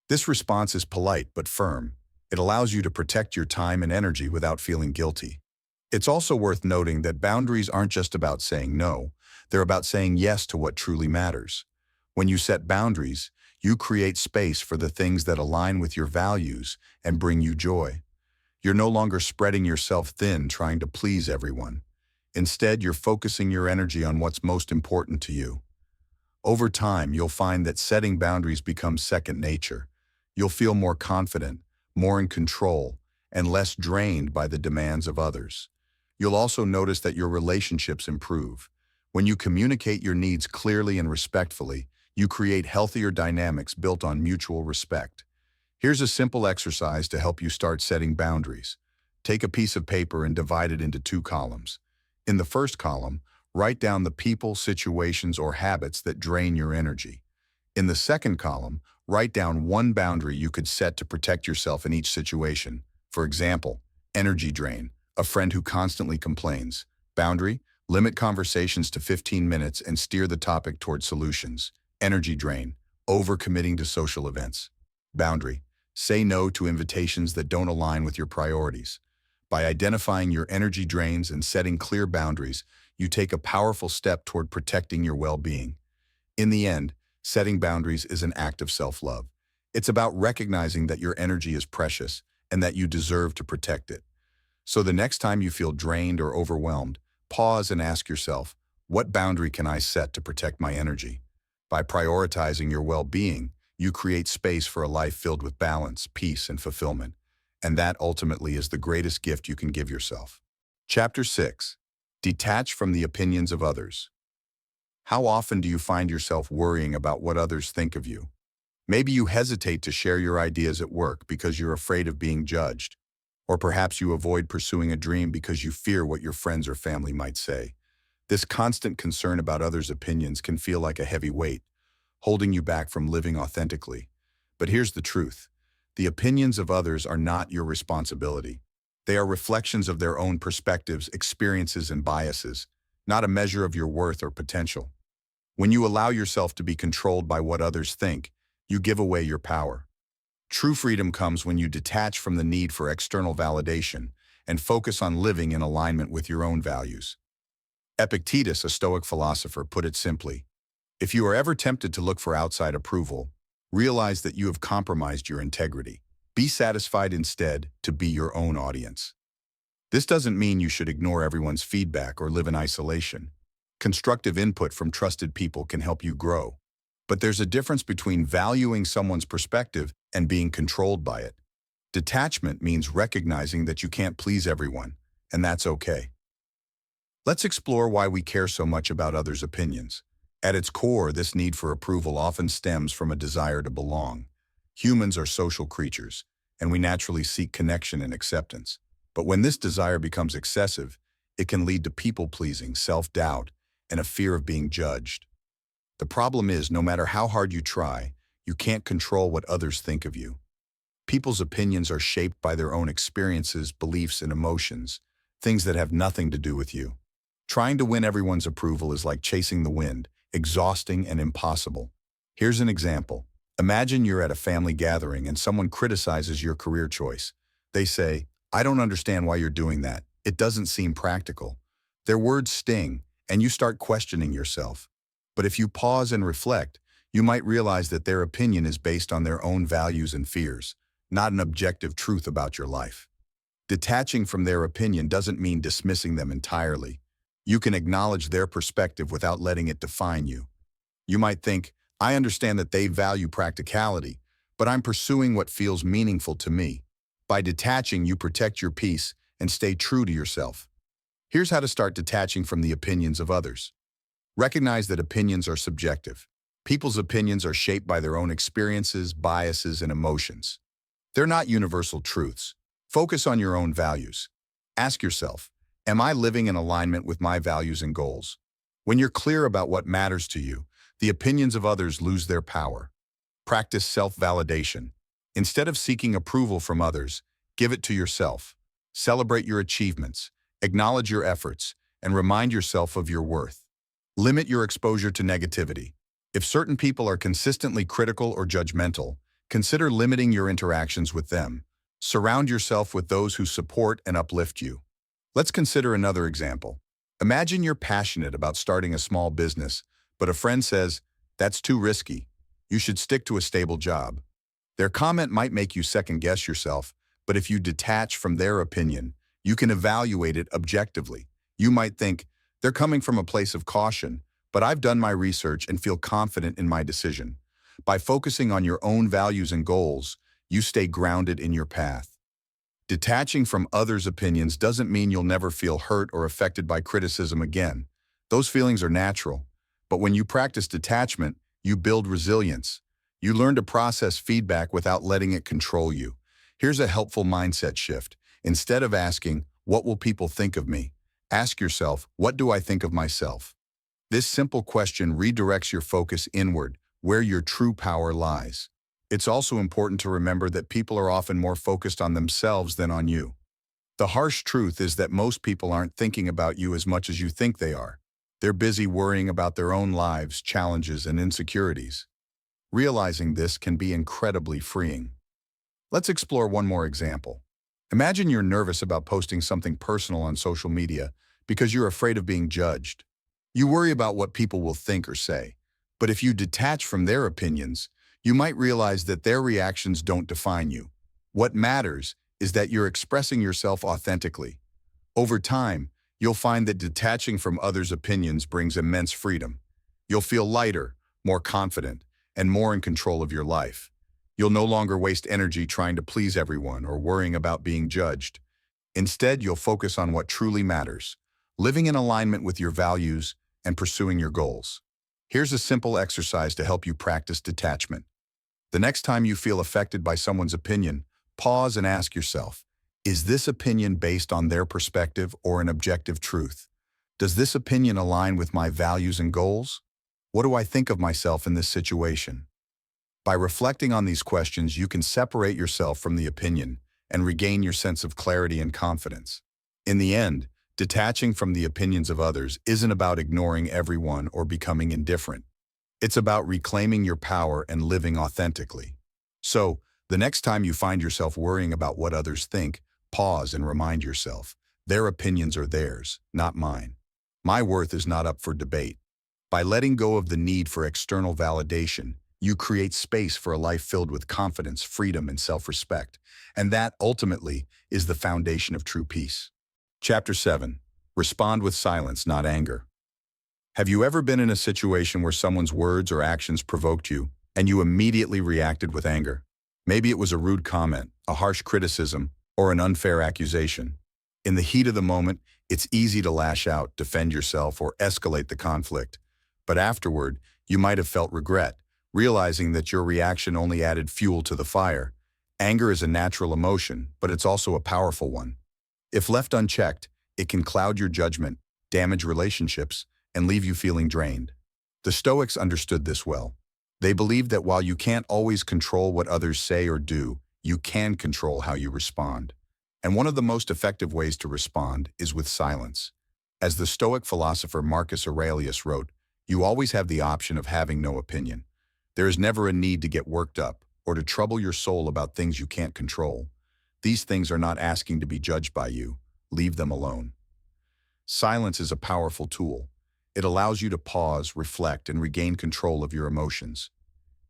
This response is polite but firm. It allows you to protect your time and energy without feeling guilty. It's also worth noting that boundaries aren't just about saying no, they're about saying yes to what truly matters. When you set boundaries, you create space for the things that align with your values and bring you joy. You're no longer spreading yourself thin trying to please everyone. Instead, you're focusing your energy on what's most important to you. Over time, you'll find that setting boundaries becomes second nature. You'll feel more confident, more in control, and less drained by the demands of others. You'll also notice that your relationships improve. When you communicate your needs clearly and respectfully, you create healthier dynamics built on mutual respect. Here's a simple exercise to help you start setting boundaries. Take a piece of paper and divide it into two columns. In the first column, write down the people, situations, or habits that drain your energy. In the second column, write down one boundary you could set to protect yourself in each situation. For example, energy drain, a friend who constantly complains. Boundary, limit conversations to 15 minutes and steer the topic toward solutions. Energy drain, overcommitting to social events. Boundary, say no to invitations that don't align with your priorities. By identifying your energy drains and setting clear boundaries, you take a powerful step toward protecting your well-being. In the end, setting boundaries is an act of self-love. It's about recognizing that your energy is precious and that you deserve to protect it. So the next time you feel drained or overwhelmed, Pause and ask yourself, what boundary can I set to protect my energy? By prioritizing your well-being, you create space for a life filled with balance, peace, and fulfillment. And that ultimately is the greatest gift you can give yourself. Chapter 6. Detach from the opinions of others. How often do you find yourself worrying about what others think of you? Maybe you hesitate to share your ideas at work because you're afraid of being judged. Or perhaps you avoid pursuing a dream because you fear what your friends or family might say. This constant concern about others' opinions can feel like a heavy weight, holding you back from living authentically. But here's the truth. The opinions of others are not your responsibility. They are reflections of their own perspectives, experiences, and biases, not a measure of your worth or potential. When you allow yourself to be controlled by what others think, you give away your power. True freedom comes when you detach from the need for external validation and focus on living in alignment with your own values. Epictetus, a Stoic philosopher, put it simply, if you are ever tempted to look for outside approval, realize that you have compromised your integrity. Be satisfied instead to be your own audience. This doesn't mean you should ignore everyone's feedback or live in isolation. Constructive input from trusted people can help you grow. But there's a difference between valuing someone's perspective and being controlled by it. Detachment means recognizing that you can't please everyone, and that's okay. Let's explore why we care so much about others' opinions. At its core, this need for approval often stems from a desire to belong. Humans are social creatures, and we naturally seek connection and acceptance. But when this desire becomes excessive, it can lead to people-pleasing, self-doubt, and a fear of being judged. The problem is, no matter how hard you try, you can't control what others think of you. People's opinions are shaped by their own experiences, beliefs, and emotions, things that have nothing to do with you. Trying to win everyone's approval is like chasing the wind, exhausting and impossible. Here's an example. Imagine you're at a family gathering and someone criticizes your career choice. They say, "I don't understand why you're doing that. It doesn't seem practical." Their words sting, and you start questioning yourself. But if you pause and reflect, you might realize that their opinion is based on their own values and fears, not an objective truth about your life. Detaching from their opinion doesn't mean dismissing them entirely. You can acknowledge their perspective without letting it define you. You might think, "I understand that they value practicality, but I'm pursuing what feels meaningful to me." By detaching, you protect your peace and stay true to yourself. Here's how to start detaching from the opinions of others. Recognize that opinions are subjective. People's opinions are shaped by their own experiences, biases, and emotions. They're not universal truths. Focus on your own values. Ask yourself, am I living in alignment with my values and goals? When you're clear about what matters to you, the opinions of others lose their power. Practice self-validation. Instead of seeking approval from others, give it to yourself. Celebrate your achievements, acknowledge your efforts, and remind yourself of your worth. Limit your exposure to negativity. If certain people are consistently critical or judgmental, consider limiting your interactions with them. Surround yourself with those who support and uplift you. Let's consider another example. Imagine you're passionate about starting a small business, but a friend says, "That's too risky. You should stick to a stable job." Their comment might make you second-guess yourself, but if you detach from their opinion, you can evaluate it objectively. You might think, "They're coming from a place of caution, but I've done my research and feel confident in my decision." By focusing on your own values and goals, you stay grounded in your path. Detaching from others' opinions doesn't mean you'll never feel hurt or affected by criticism again. Those feelings are natural. But when you practice detachment, you build resilience. You learn to process feedback without letting it control you. Here's a helpful mindset shift. Instead of asking, "What will people think of me?" ask yourself, "What do I think of myself?" This simple question redirects your focus inward, where your true power lies. It's also important to remember that people are often more focused on themselves than on you. The harsh truth is that most people aren't thinking about you as much as you think they are. They're busy worrying about their own lives, challenges, and insecurities. Realizing this can be incredibly freeing. Let's explore one more example. Imagine you're nervous about posting something personal on social media because you're afraid of being judged. You worry about what people will think or say. But if you detach from their opinions, you might realize that their reactions don't define you. What matters is that you're expressing yourself authentically. Over time, You'll find that detaching from others' opinions brings immense freedom. You'll feel lighter, more confident, and more in control of your life. You'll no longer waste energy trying to please everyone or worrying about being judged. Instead, you'll focus on what truly matters, living in alignment with your values and pursuing your goals. Here's a simple exercise to help you practice detachment. The next time you feel affected by someone's opinion, pause and ask yourself, is this opinion based on their perspective or an objective truth? Does this opinion align with my values and goals? What do I think of myself in this situation? By reflecting on these questions, you can separate yourself from the opinion and regain your sense of clarity and confidence. In the end, detaching from the opinions of others isn't about ignoring everyone or becoming indifferent. It's about reclaiming your power and living authentically. So, the next time you find yourself worrying about what others think, pause and remind yourself, their opinions are theirs, not mine. My worth is not up for debate. By letting go of the need for external validation, you create space for a life filled with confidence, freedom, and self-respect. And that, ultimately, is the foundation of true peace. Chapter 7. Respond with silence, not anger. Have you ever been in a situation where someone's words or actions provoked you, and you immediately reacted with anger? Maybe it was a rude comment, a harsh criticism, or an unfair accusation. In the heat of the moment, it's easy to lash out, defend yourself, or escalate the conflict. But afterward, you might have felt regret, realizing that your reaction only added fuel to the fire. Anger is a natural emotion, but it's also a powerful one. If left unchecked, it can cloud your judgment, damage relationships, and leave you feeling drained. The Stoics understood this well. They believed that while you can't always control what others say or do, you can control how you respond. And one of the most effective ways to respond is with silence. As the Stoic philosopher Marcus Aurelius wrote, you always have the option of having no opinion. There is never a need to get worked up or to trouble your soul about things you can't control. These things are not asking to be judged by you. Leave them alone. Silence is a powerful tool. It allows you to pause, reflect, and regain control of your emotions.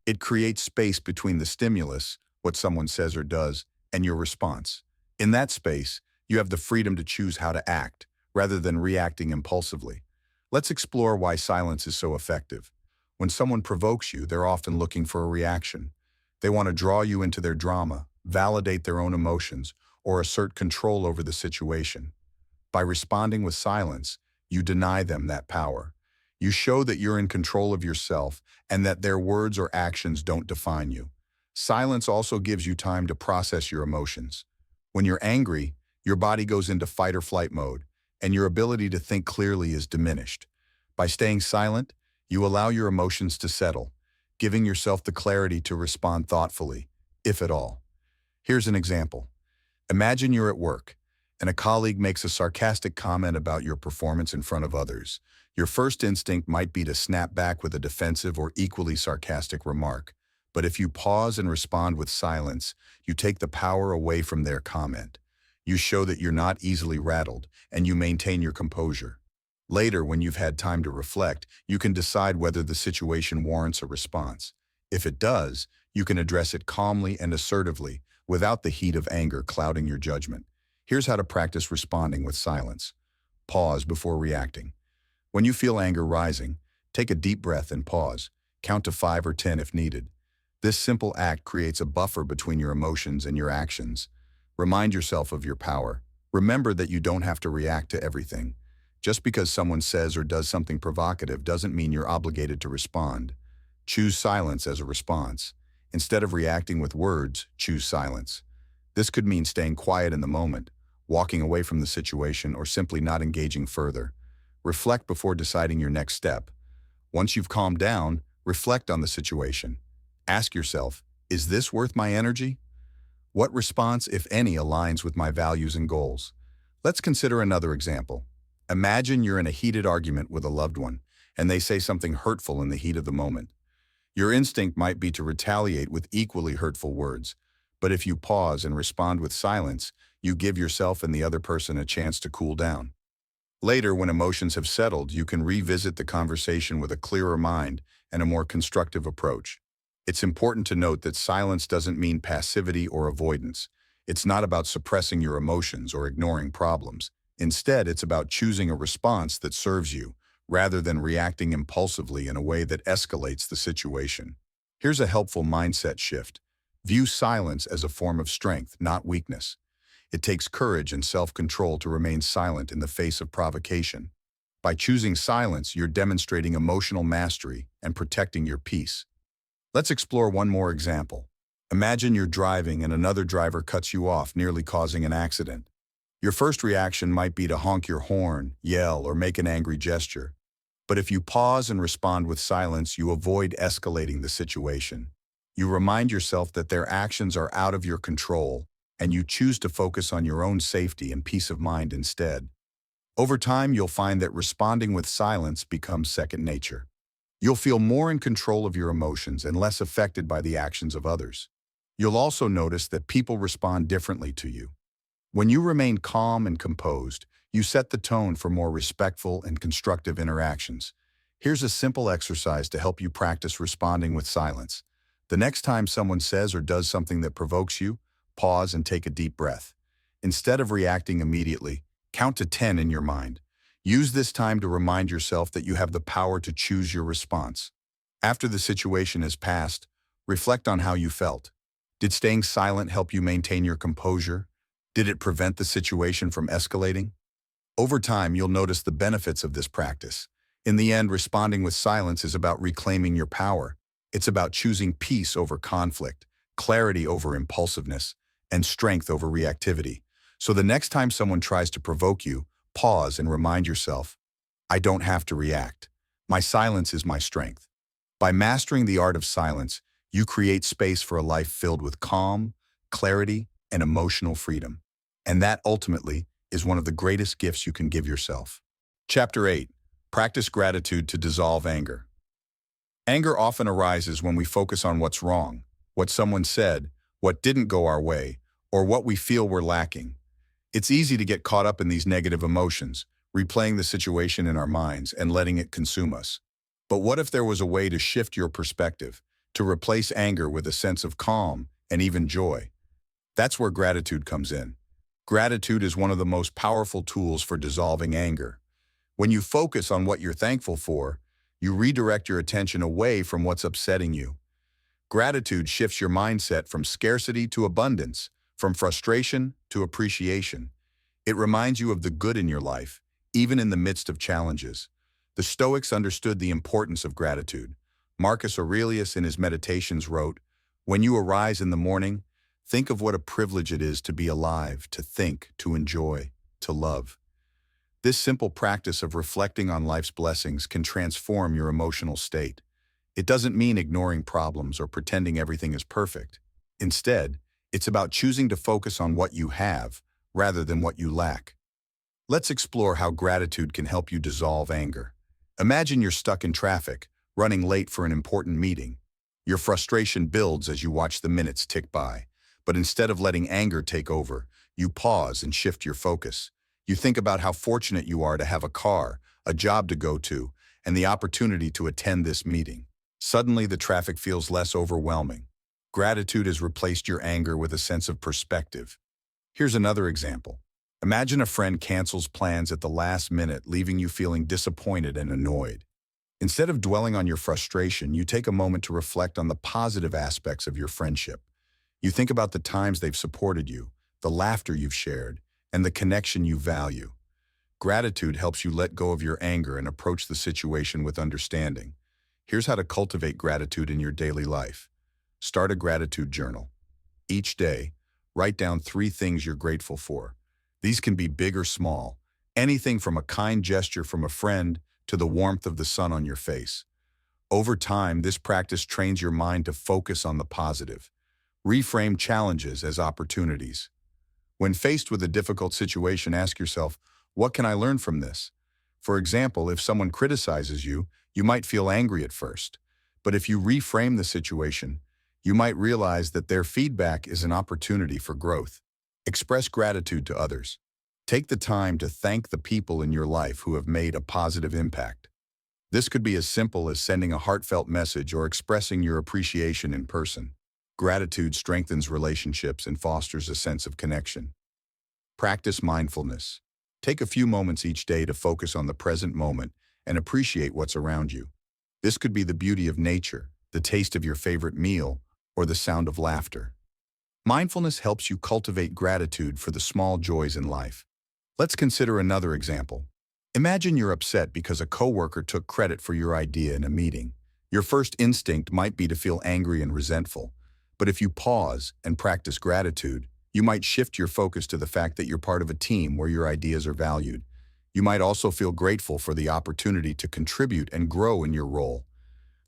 It creates space between the stimulus, what someone says or does, and your response. In that space, you have the freedom to choose how to act, rather than reacting impulsively. Let's explore why silence is so effective. When someone provokes you, they're often looking for a reaction. They want to draw you into their drama, validate their own emotions, or assert control over the situation. By responding with silence, you deny them that power. You show that you're in control of yourself and that their words or actions don't define you. Silence also gives you time to process your emotions. When you're angry, your body goes into fight or flight mode, and your ability to think clearly is diminished. By staying silent, you allow your emotions to settle, giving yourself the clarity to respond thoughtfully, if at all. Here's an example. Imagine you're at work, and a colleague makes a sarcastic comment about your performance in front of others. Your first instinct might be to snap back with a defensive or equally sarcastic remark. But if you pause and respond with silence, you take the power away from their comment. You show that you're not easily rattled, and you maintain your composure. Later, when you've had time to reflect, you can decide whether the situation warrants a response. If it does, you can address it calmly and assertively, without the heat of anger clouding your judgment. Here's how to practice responding with silence. Pause before reacting. When you feel anger rising, take a deep breath and pause. Count to 5 or 10 if needed. This simple act creates a buffer between your emotions and your actions. Remind yourself of your power. Remember that you don't have to react to everything. Just because someone says or does something provocative doesn't mean you're obligated to respond. Choose silence as a response. Instead of reacting with words, choose silence. This could mean staying quiet in the moment, walking away from the situation, or simply not engaging further. Reflect before deciding your next step. Once you've calmed down, reflect on the situation. Ask yourself, is this worth my energy? What response, if any, aligns with my values and goals? Let's consider another example. Imagine you're in a heated argument with a loved one, and they say something hurtful in the heat of the moment. Your instinct might be to retaliate with equally hurtful words, but if you pause and respond with silence, you give yourself and the other person a chance to cool down. Later, when emotions have settled, you can revisit the conversation with a clearer mind and a more constructive approach. It's important to note that silence doesn't mean passivity or avoidance. It's not about suppressing your emotions or ignoring problems. Instead, it's about choosing a response that serves you, rather than reacting impulsively in a way that escalates the situation. Here's a helpful mindset shift. View silence as a form of strength, not weakness. It takes courage and self-control to remain silent in the face of provocation. By choosing silence, you're demonstrating emotional mastery and protecting your peace. Let's explore one more example. Imagine you're driving and another driver cuts you off, nearly causing an accident. Your first reaction might be to honk your horn, yell, or make an angry gesture. But if you pause and respond with silence, you avoid escalating the situation. You remind yourself that their actions are out of your control, and you choose to focus on your own safety and peace of mind instead. Over time, you'll find that responding with silence becomes second nature. You'll feel more in control of your emotions and less affected by the actions of others. You'll also notice that people respond differently to you. When you remain calm and composed, you set the tone for more respectful and constructive interactions. Here's a simple exercise to help you practice responding with silence. The next time someone says or does something that provokes you, pause and take a deep breath. Instead of reacting immediately, count to 10 in your mind. Use this time to remind yourself that you have the power to choose your response. After the situation has passed, reflect on how you felt. Did staying silent help you maintain your composure? Did it prevent the situation from escalating? Over time, you'll notice the benefits of this practice. In the end, responding with silence is about reclaiming your power. It's about choosing peace over conflict, clarity over impulsiveness, and strength over reactivity. So the next time someone tries to provoke you, pause and remind yourself, I don't have to react. My silence is my strength. By mastering the art of silence, you create space for a life filled with calm, clarity, and emotional freedom. And that ultimately is one of the greatest gifts you can give yourself. Chapter 8. Practice gratitude to dissolve anger. Anger often arises when we focus on what's wrong, what someone said, what didn't go our way, or what we feel we're lacking. It's easy to get caught up in these negative emotions, replaying the situation in our minds and letting it consume us. But what if there was a way to shift your perspective, to replace anger with a sense of calm and even joy? That's where gratitude comes in. Gratitude is one of the most powerful tools for dissolving anger. When you focus on what you're thankful for, you redirect your attention away from what's upsetting you. Gratitude shifts your mindset from scarcity to abundance, from frustration to appreciation. It reminds you of the good in your life, even in the midst of challenges. The Stoics understood the importance of gratitude. Marcus Aurelius in his Meditations wrote, "When you arise in the morning, think of what a privilege it is to be alive, to think, to enjoy, to love." This simple practice of reflecting on life's blessings can transform your emotional state. It doesn't mean ignoring problems or pretending everything is perfect. Instead, it's about choosing to focus on what you have rather than what you lack. Let's explore how gratitude can help you dissolve anger. Imagine you're stuck in traffic, running late for an important meeting. Your frustration builds as you watch the minutes tick by. But instead of letting anger take over, you pause and shift your focus. You think about how fortunate you are to have a car, a job to go to, and the opportunity to attend this meeting. Suddenly, the traffic feels less overwhelming. Gratitude has replaced your anger with a sense of perspective. Here's another example. Imagine a friend cancels plans at the last minute, leaving you feeling disappointed and annoyed. Instead of dwelling on your frustration, you take a moment to reflect on the positive aspects of your friendship. You think about the times they've supported you, the laughter you've shared, and the connection you value. Gratitude helps you let go of your anger and approach the situation with understanding. Here's how to cultivate gratitude in your daily life. Start a gratitude journal. Each day, write down 3 things you're grateful for. These can be big or small, anything from a kind gesture from a friend to the warmth of the sun on your face. Over time, this practice trains your mind to focus on the positive. Reframe challenges as opportunities. When faced with a difficult situation, ask yourself, what can I learn from this? For example, if someone criticizes you, you might feel angry at first. But if you reframe the situation, you might realize that their feedback is an opportunity for growth. Express gratitude to others. Take the time to thank the people in your life who have made a positive impact. This could be as simple as sending a heartfelt message or expressing your appreciation in person. Gratitude strengthens relationships and fosters a sense of connection. Practice mindfulness. Take a few moments each day to focus on the present moment and appreciate what's around you. This could be the beauty of nature, the taste of your favorite meal, or the sound of laughter. Mindfulness helps you cultivate gratitude for the small joys in life. Let's consider another example. Imagine you're upset because a coworker took credit for your idea in a meeting. Your first instinct might be to feel angry and resentful, but if you pause and practice gratitude, you might shift your focus to the fact that you're part of a team where your ideas are valued. You might also feel grateful for the opportunity to contribute and grow in your role.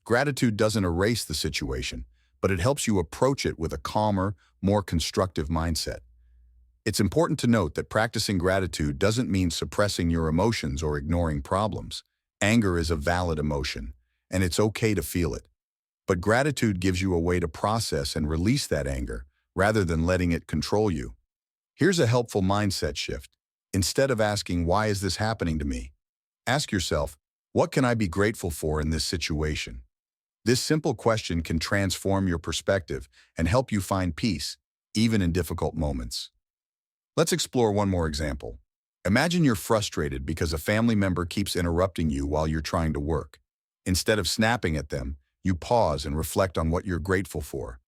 Gratitude doesn't erase the situation, but it helps you approach it with a calmer, more constructive mindset. It's important to note that practicing gratitude doesn't mean suppressing your emotions or ignoring problems. Anger is a valid emotion, and it's okay to feel it. But gratitude gives you a way to process and release that anger, rather than letting it control you. Here's a helpful mindset shift. Instead of asking, "Why is this happening to me?" ask yourself, "What can I be grateful for in this situation?" This simple question can transform your perspective and help you find peace, even in difficult moments. Let's explore one more example. Imagine you're frustrated because a family member keeps interrupting you while you're trying to work. Instead of snapping at them, you pause and reflect on what you're grateful for.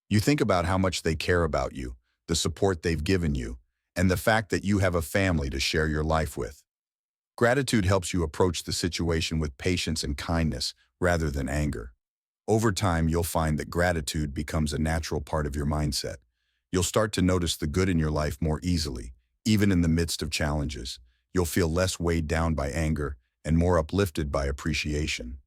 You think about how much they care about you, the support they've given you, and the fact that you have a family to share your life with. Gratitude helps you approach the situation with patience and kindness rather than anger. Over time, you'll find that gratitude becomes a natural part of your mindset. You'll start to notice the good in your life more easily, even in the midst of challenges. You'll feel less weighed down by anger and more uplifted by appreciation.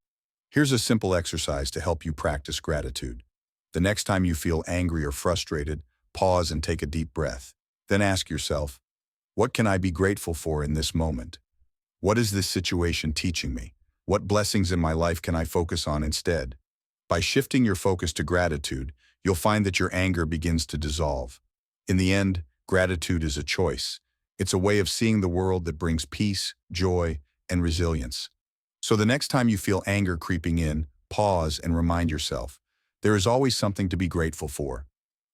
Here's a simple exercise to help you practice gratitude. The next time you feel angry or frustrated, pause and take a deep breath. Then ask yourself, "What can I be grateful for in this moment? What is this situation teaching me? What blessings in my life can I focus on instead?" By shifting your focus to gratitude, you'll find that your anger begins to dissolve. In the end, gratitude is a choice. It's a way of seeing the world that brings peace, joy, and resilience. So the next time you feel anger creeping in, pause and remind yourself, there is always something to be grateful for.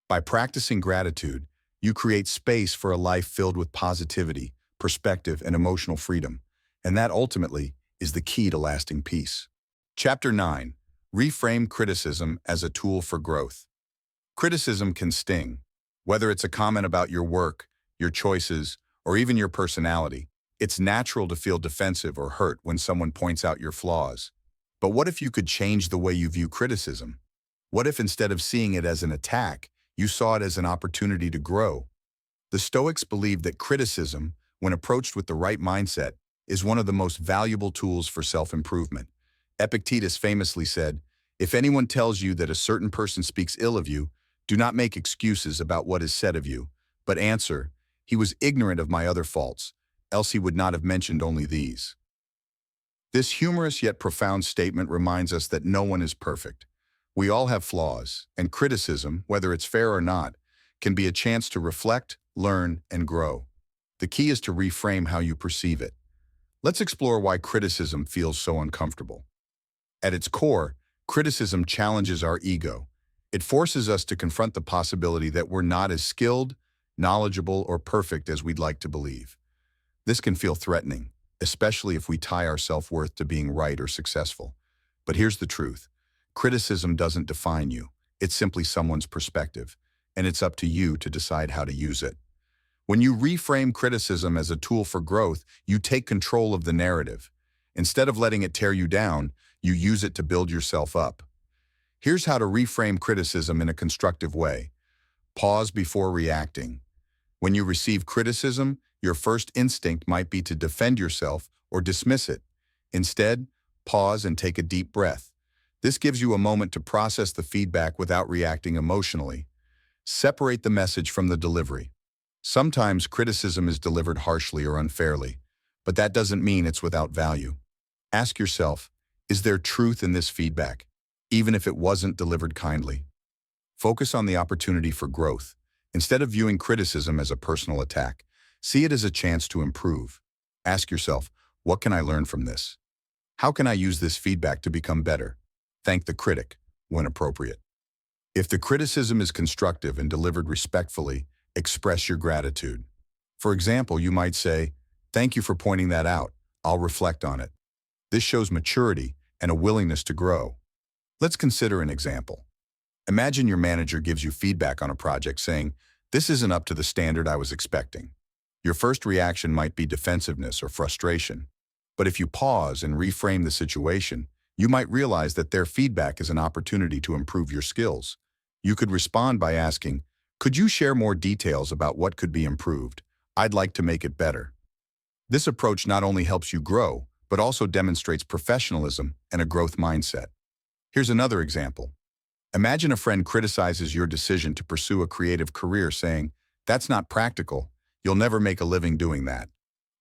By practicing gratitude, you create space for a life filled with positivity, perspective, and emotional freedom. And that ultimately is the key to lasting peace. Chapter 9. Reframe criticism as a tool for growth. Criticism can sting. Whether it's a comment about your work, your choices, or even your personality, it's natural to feel defensive or hurt when someone points out your flaws. But what if you could change the way you view criticism? What if instead of seeing it as an attack, you saw it as an opportunity to grow? The Stoics believed that criticism, when approached with the right mindset, is one of the most valuable tools for self-improvement. Epictetus famously said, "If anyone tells you that a certain person speaks ill of you, do not make excuses about what is said of you, but answer, 'He was ignorant of my other faults, else he would not have mentioned only these.'" This humorous yet profound statement reminds us that no one is perfect. We all have flaws, and criticism, whether it's fair or not, can be a chance to reflect, learn, and grow. The key is to reframe how you perceive it. Let's explore why criticism feels so uncomfortable. At its core, criticism challenges our ego. It forces us to confront the possibility that we're not as skilled, knowledgeable, or perfect as we'd like to believe. This can feel threatening, especially if we tie our self-worth to being right or successful. But here's the truth. Criticism doesn't define you. It's simply someone's perspective, and it's up to you to decide how to use it. When you reframe criticism as a tool for growth, you take control of the narrative. Instead of letting it tear you down, you use it to build yourself up. Here's how to reframe criticism in a constructive way. Pause before reacting. When you receive criticism, your first instinct might be to defend yourself or dismiss it. Instead, pause and take a deep breath. This gives you a moment to process the feedback without reacting emotionally. Separate the message from the delivery. Sometimes criticism is delivered harshly or unfairly, but that doesn't mean it's without value. Ask yourself, is there truth in this feedback, even if it wasn't delivered kindly? Focus on the opportunity for growth. Instead of viewing criticism as a personal attack, see it as a chance to improve. Ask yourself, what can I learn from this? How can I use this feedback to become better? Thank the critic, when appropriate. If the criticism is constructive and delivered respectfully, express your gratitude. For example, you might say, Thank you for pointing that out. I'll reflect on it. This shows maturity and a willingness to grow. Let's consider an example. Imagine your manager gives you feedback on a project saying, "This isn't up to the standard I was expecting." Your first reaction might be defensiveness or frustration. But if you pause and reframe the situation, you might realize that their feedback is an opportunity to improve your skills. You could respond by asking, "Could you share more details about what could be improved? I'd like to make it better." This approach not only helps you grow, but also demonstrates professionalism and a growth mindset. Here's another example. Imagine a friend criticizes your decision to pursue a creative career saying, "That's not practical. You'll never make a living doing that."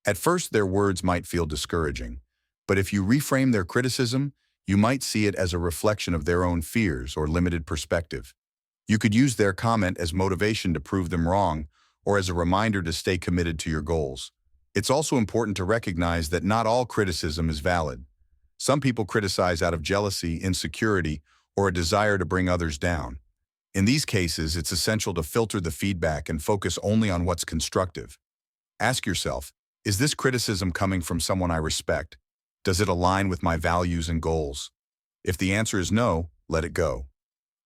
At first, their words might feel discouraging, but if you reframe their criticism, you might see it as a reflection of their own fears or limited perspective. You could use their comment as motivation to prove them wrong or as a reminder to stay committed to your goals. It's also important to recognize that not all criticism is valid. Some people criticize out of jealousy, insecurity, or a desire to bring others down. In these cases, it's essential to filter the feedback and focus only on what's constructive. Ask yourself, is this criticism coming from someone I respect? Does it align with my values and goals? If the answer is no, let it go.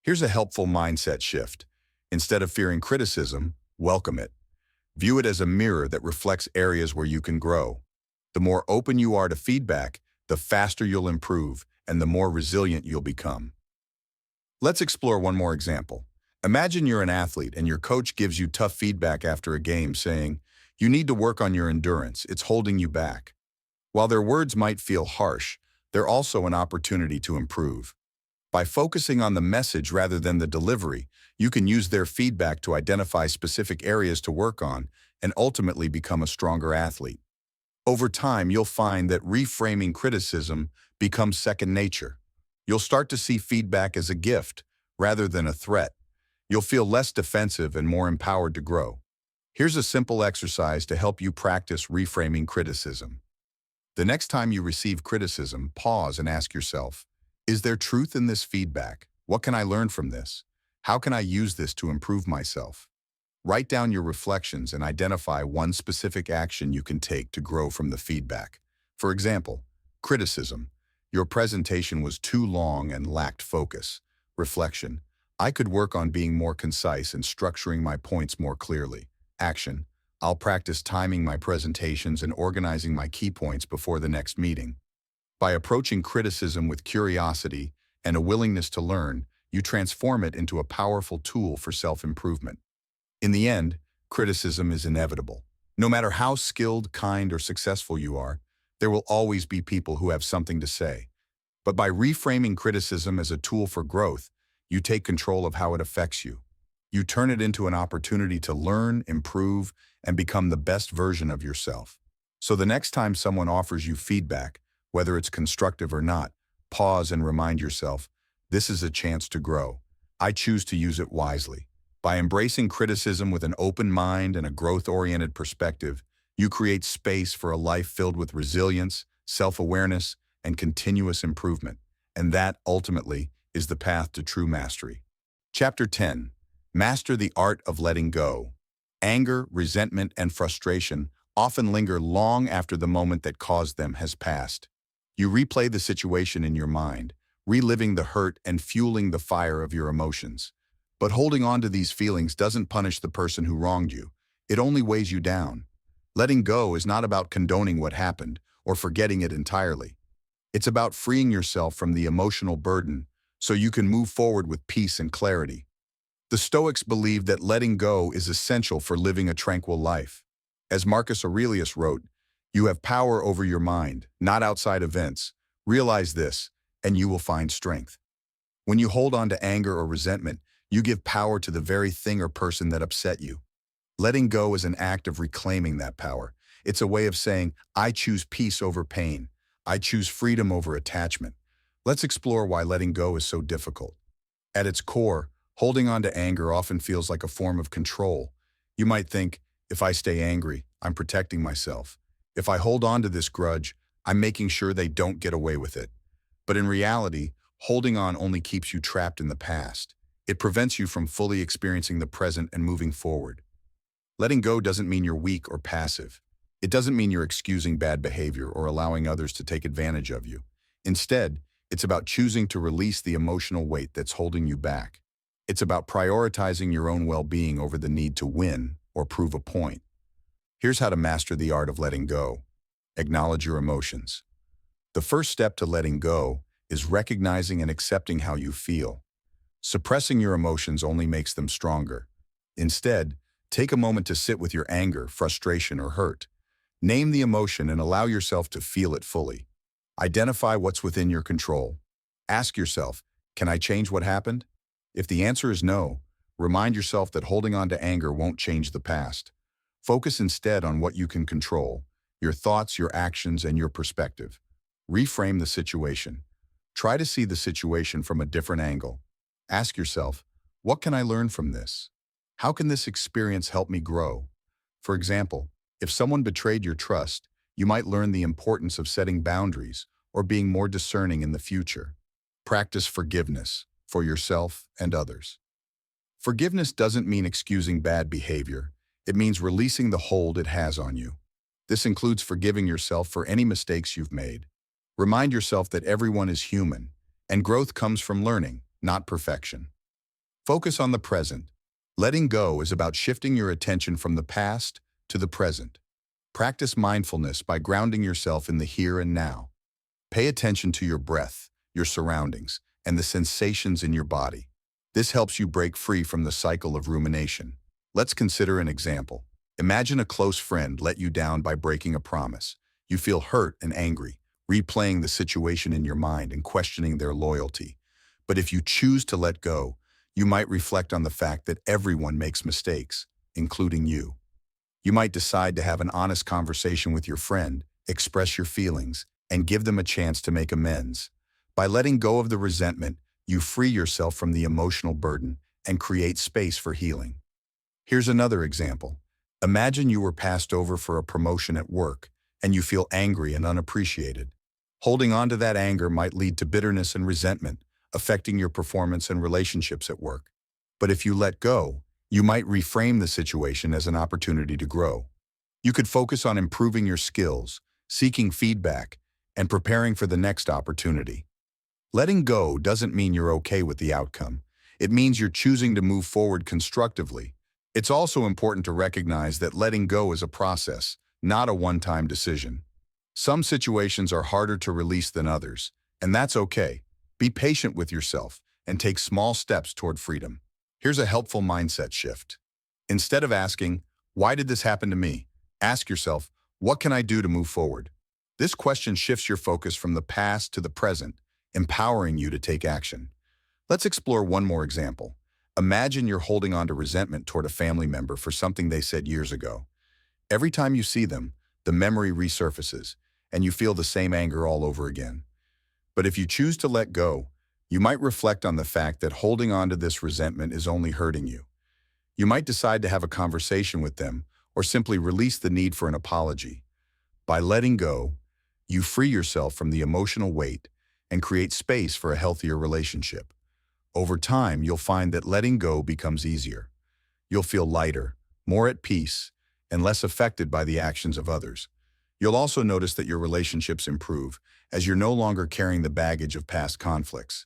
Here's a helpful mindset shift. Instead of fearing criticism, welcome it. View it as a mirror that reflects areas where you can grow. The more open you are to feedback, the faster you'll improve and the more resilient you'll become. Let's explore one more example. Imagine you're an athlete and your coach gives you tough feedback after a game saying, "You need to work on your endurance, it's holding you back." While their words might feel harsh, they're also an opportunity to improve. By focusing on the message rather than the delivery, you can use their feedback to identify specific areas to work on and ultimately become a stronger athlete. Over time, you'll find that reframing criticism becomes second nature. You'll start to see feedback as a gift rather than a threat. You'll feel less defensive and more empowered to grow. Here's a simple exercise to help you practice reframing criticism. The next time you receive criticism, pause and ask yourself, is there truth in this feedback? What can I learn from this? How can I use this to improve myself? Write down your reflections and identify one specific action you can take to grow from the feedback. For example, criticism. Your presentation was too long and lacked focus. Reflection. I could work on being more concise and structuring my points more clearly. Action. I'll practice timing my presentations and organizing my key points before the next meeting. By approaching criticism with curiosity and a willingness to learn, you transform it into a powerful tool for self-improvement. In the end, criticism is inevitable. No matter how skilled, kind, or successful you are, there will always be people who have something to say. But by reframing criticism as a tool for growth, you take control of how it affects you. You turn it into an opportunity to learn, improve, and become the best version of yourself. So the next time someone offers you feedback, whether it's constructive or not, pause and remind yourself, this is a chance to grow. I choose to use it wisely. By embracing criticism with an open mind and a growth-oriented perspective, you create space for a life filled with resilience, self-awareness, and continuous improvement. And that, ultimately, is the path to true mastery. Chapter 10. Master the Art of Letting Go. Anger, resentment, and frustration often linger long after the moment that caused them has passed. You replay the situation in your mind, reliving the hurt and fueling the fire of your emotions. But holding on to these feelings doesn't punish the person who wronged you. It only weighs you down. Letting go is not about condoning what happened or forgetting it entirely. It's about freeing yourself from the emotional burden so you can move forward with peace and clarity. The Stoics believed that letting go is essential for living a tranquil life. As Marcus Aurelius wrote, "You have power over your mind, not outside events. Realize this, and you will find strength." When you hold on to anger or resentment, you give power to the very thing or person that upset you. Letting go is an act of reclaiming that power. It's a way of saying, I choose peace over pain. I choose freedom over attachment. Let's explore why letting go is so difficult. At its core, holding on to anger often feels like a form of control. You might think, if I stay angry, I'm protecting myself. If I hold on to this grudge, I'm making sure they don't get away with it. But in reality, holding on only keeps you trapped in the past. It prevents you from fully experiencing the present and moving forward. Letting go doesn't mean you're weak or passive. It doesn't mean you're excusing bad behavior or allowing others to take advantage of you. Instead, it's about choosing to release the emotional weight that's holding you back. It's about prioritizing your own well-being over the need to win or prove a point. Here's how to master the art of letting go. Acknowledge your emotions. The first step to letting go is recognizing and accepting how you feel. Suppressing your emotions only makes them stronger. Instead, take a moment to sit with your anger, frustration, or hurt. Name the emotion and allow yourself to feel it fully. Identify what's within your control. Ask yourself, can I change what happened? If the answer is no, remind yourself that holding on to anger won't change the past. Focus instead on what you can control, your thoughts, your actions, and your perspective. Reframe the situation. Try to see the situation from a different angle. Ask yourself, what can I learn from this? How can this experience help me grow? For example, if someone betrayed your trust, you might learn the importance of setting boundaries or being more discerning in the future. Practice forgiveness for yourself and others. Forgiveness doesn't mean excusing bad behavior. It means releasing the hold it has on you. This includes forgiving yourself for any mistakes you've made. Remind yourself that everyone is human, and growth comes from learning, not perfection. Focus on the present. Letting go is about shifting your attention from the past to the present. Practice mindfulness by grounding yourself in the here and now. Pay attention to your breath, your surroundings, and the sensations in your body. This helps you break free from the cycle of rumination. Let's consider an example. Imagine a close friend let you down by breaking a promise. You feel hurt and angry, replaying the situation in your mind and questioning their loyalty. But if you choose to let go, you might reflect on the fact that everyone makes mistakes, including you. You might decide to have an honest conversation with your friend, express your feelings, and give them a chance to make amends. By letting go of the resentment, you free yourself from the emotional burden and create space for healing. Here's another example. Imagine you were passed over for a promotion at work, and you feel angry and unappreciated. Holding on to that anger might lead to bitterness and resentment, affecting your performance and relationships at work. But if you let go, you might reframe the situation as an opportunity to grow. You could focus on improving your skills, seeking feedback, and preparing for the next opportunity. Letting go doesn't mean you're okay with the outcome. It means you're choosing to move forward constructively. It's also important to recognize that letting go is a process, not a one-time decision. Some situations are harder to release than others, and that's okay. Be patient with yourself and take small steps toward freedom. Here's a helpful mindset shift. Instead of asking, "Why did this happen to me?" ask yourself, "What can I do to move forward?" This question shifts your focus from the past to the present, empowering you to take action. Let's explore one more example. Imagine you're holding on to resentment toward a family member for something they said years ago. Every time you see them, the memory resurfaces, and you feel the same anger all over again. But if you choose to let go, you might reflect on the fact that holding on to this resentment is only hurting you. You might decide to have a conversation with them or simply release the need for an apology. By letting go, you free yourself from the emotional weight and create space for a healthier relationship. Over time, you'll find that letting go becomes easier. You'll feel lighter, more at peace, and less affected by the actions of others. You'll also notice that your relationships improve as you're no longer carrying the baggage of past conflicts.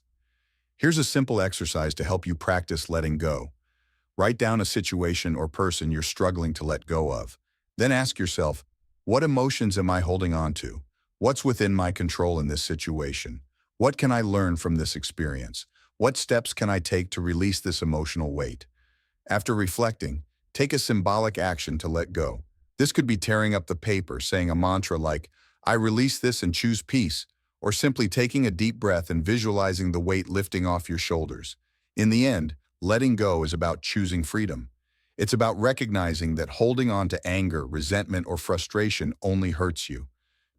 Here's a simple exercise to help you practice letting go. Write down a situation or person you're struggling to let go of. Then ask yourself, what emotions am I holding on to? What's within my control in this situation? What can I learn from this experience? What steps can I take to release this emotional weight? After reflecting, take a symbolic action to let go. This could be tearing up the paper, saying a mantra like, "I release this and choose peace," or simply taking a deep breath and visualizing the weight lifting off your shoulders. In the end, letting go is about choosing freedom. It's about recognizing that holding on to anger, resentment, or frustration only hurts you.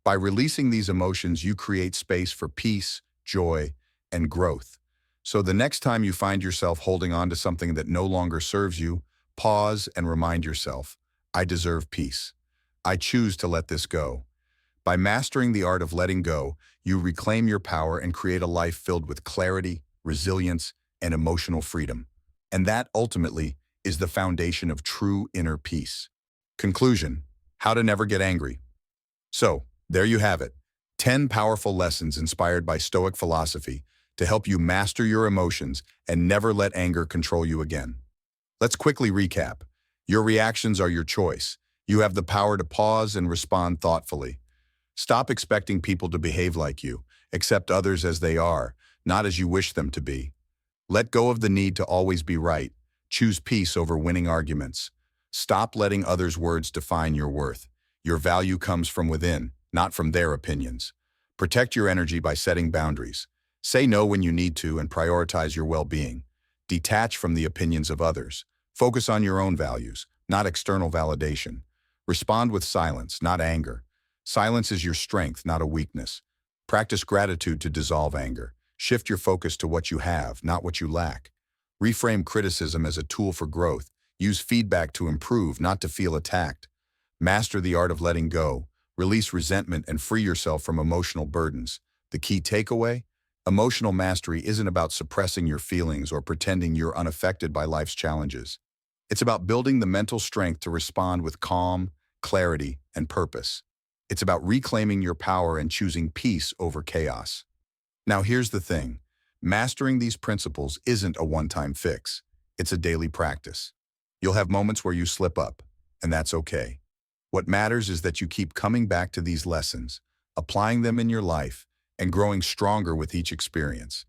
By releasing these emotions, you create space for peace, joy, and growth. So the next time you find yourself holding on to something that no longer serves you, pause and remind yourself, "I deserve peace. I choose to let this go." By mastering the art of letting go, you reclaim your power and create a life filled with clarity, resilience, and emotional freedom. And that, ultimately, is the foundation of true inner peace. Conclusion: How to never get angry. So, there you have it. 10 powerful lessons inspired by Stoic philosophy to help you master your emotions and never let anger control you again. Let's quickly recap. Your reactions are your choice. You have the power to pause and respond thoughtfully. Stop expecting people to behave like you. Accept others as they are, not as you wish them to be. Let go of the need to always be right. Choose peace over winning arguments. Stop letting others' words define your worth. Your value comes from within, not from their opinions. Protect your energy by setting boundaries. Say no when you need to and prioritize your well-being. Detach from the opinions of others. Focus on your own values, not external validation. Respond with silence, not anger. Silence is your strength, not a weakness. Practice gratitude to dissolve anger. Shift your focus to what you have, not what you lack. Reframe criticism as a tool for growth. Use feedback to improve, not to feel attacked. Master the art of letting go. Release resentment and free yourself from emotional burdens. The key takeaway? Emotional mastery isn't about suppressing your feelings or pretending you're unaffected by life's challenges. It's about building the mental strength to respond with calm, clarity, and purpose. It's about reclaiming your power and choosing peace over chaos. Now here's the thing. Mastering these principles isn't a one-time fix. It's a daily practice. You'll have moments where you slip up, and that's okay. What matters is that you keep coming back to these lessons, applying them in your life, and growing stronger with each experience.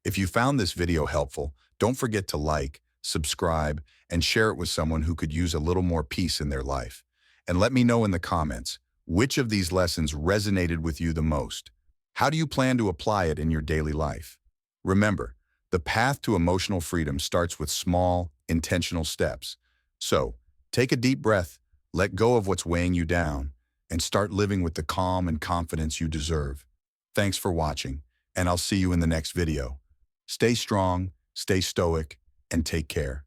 If you found this video helpful, don't forget to like, subscribe, and share it with someone who could use a little more peace in their life. And let me know in the comments, which of these lessons resonated with you the most? How do you plan to apply it in your daily life? Remember, the path to emotional freedom starts with small, intentional steps. So, take a deep breath, let go of what's weighing you down, and start living with the calm and confidence you deserve. Thanks for watching, and I'll see you in the next video. Stay strong, stay stoic, and take care.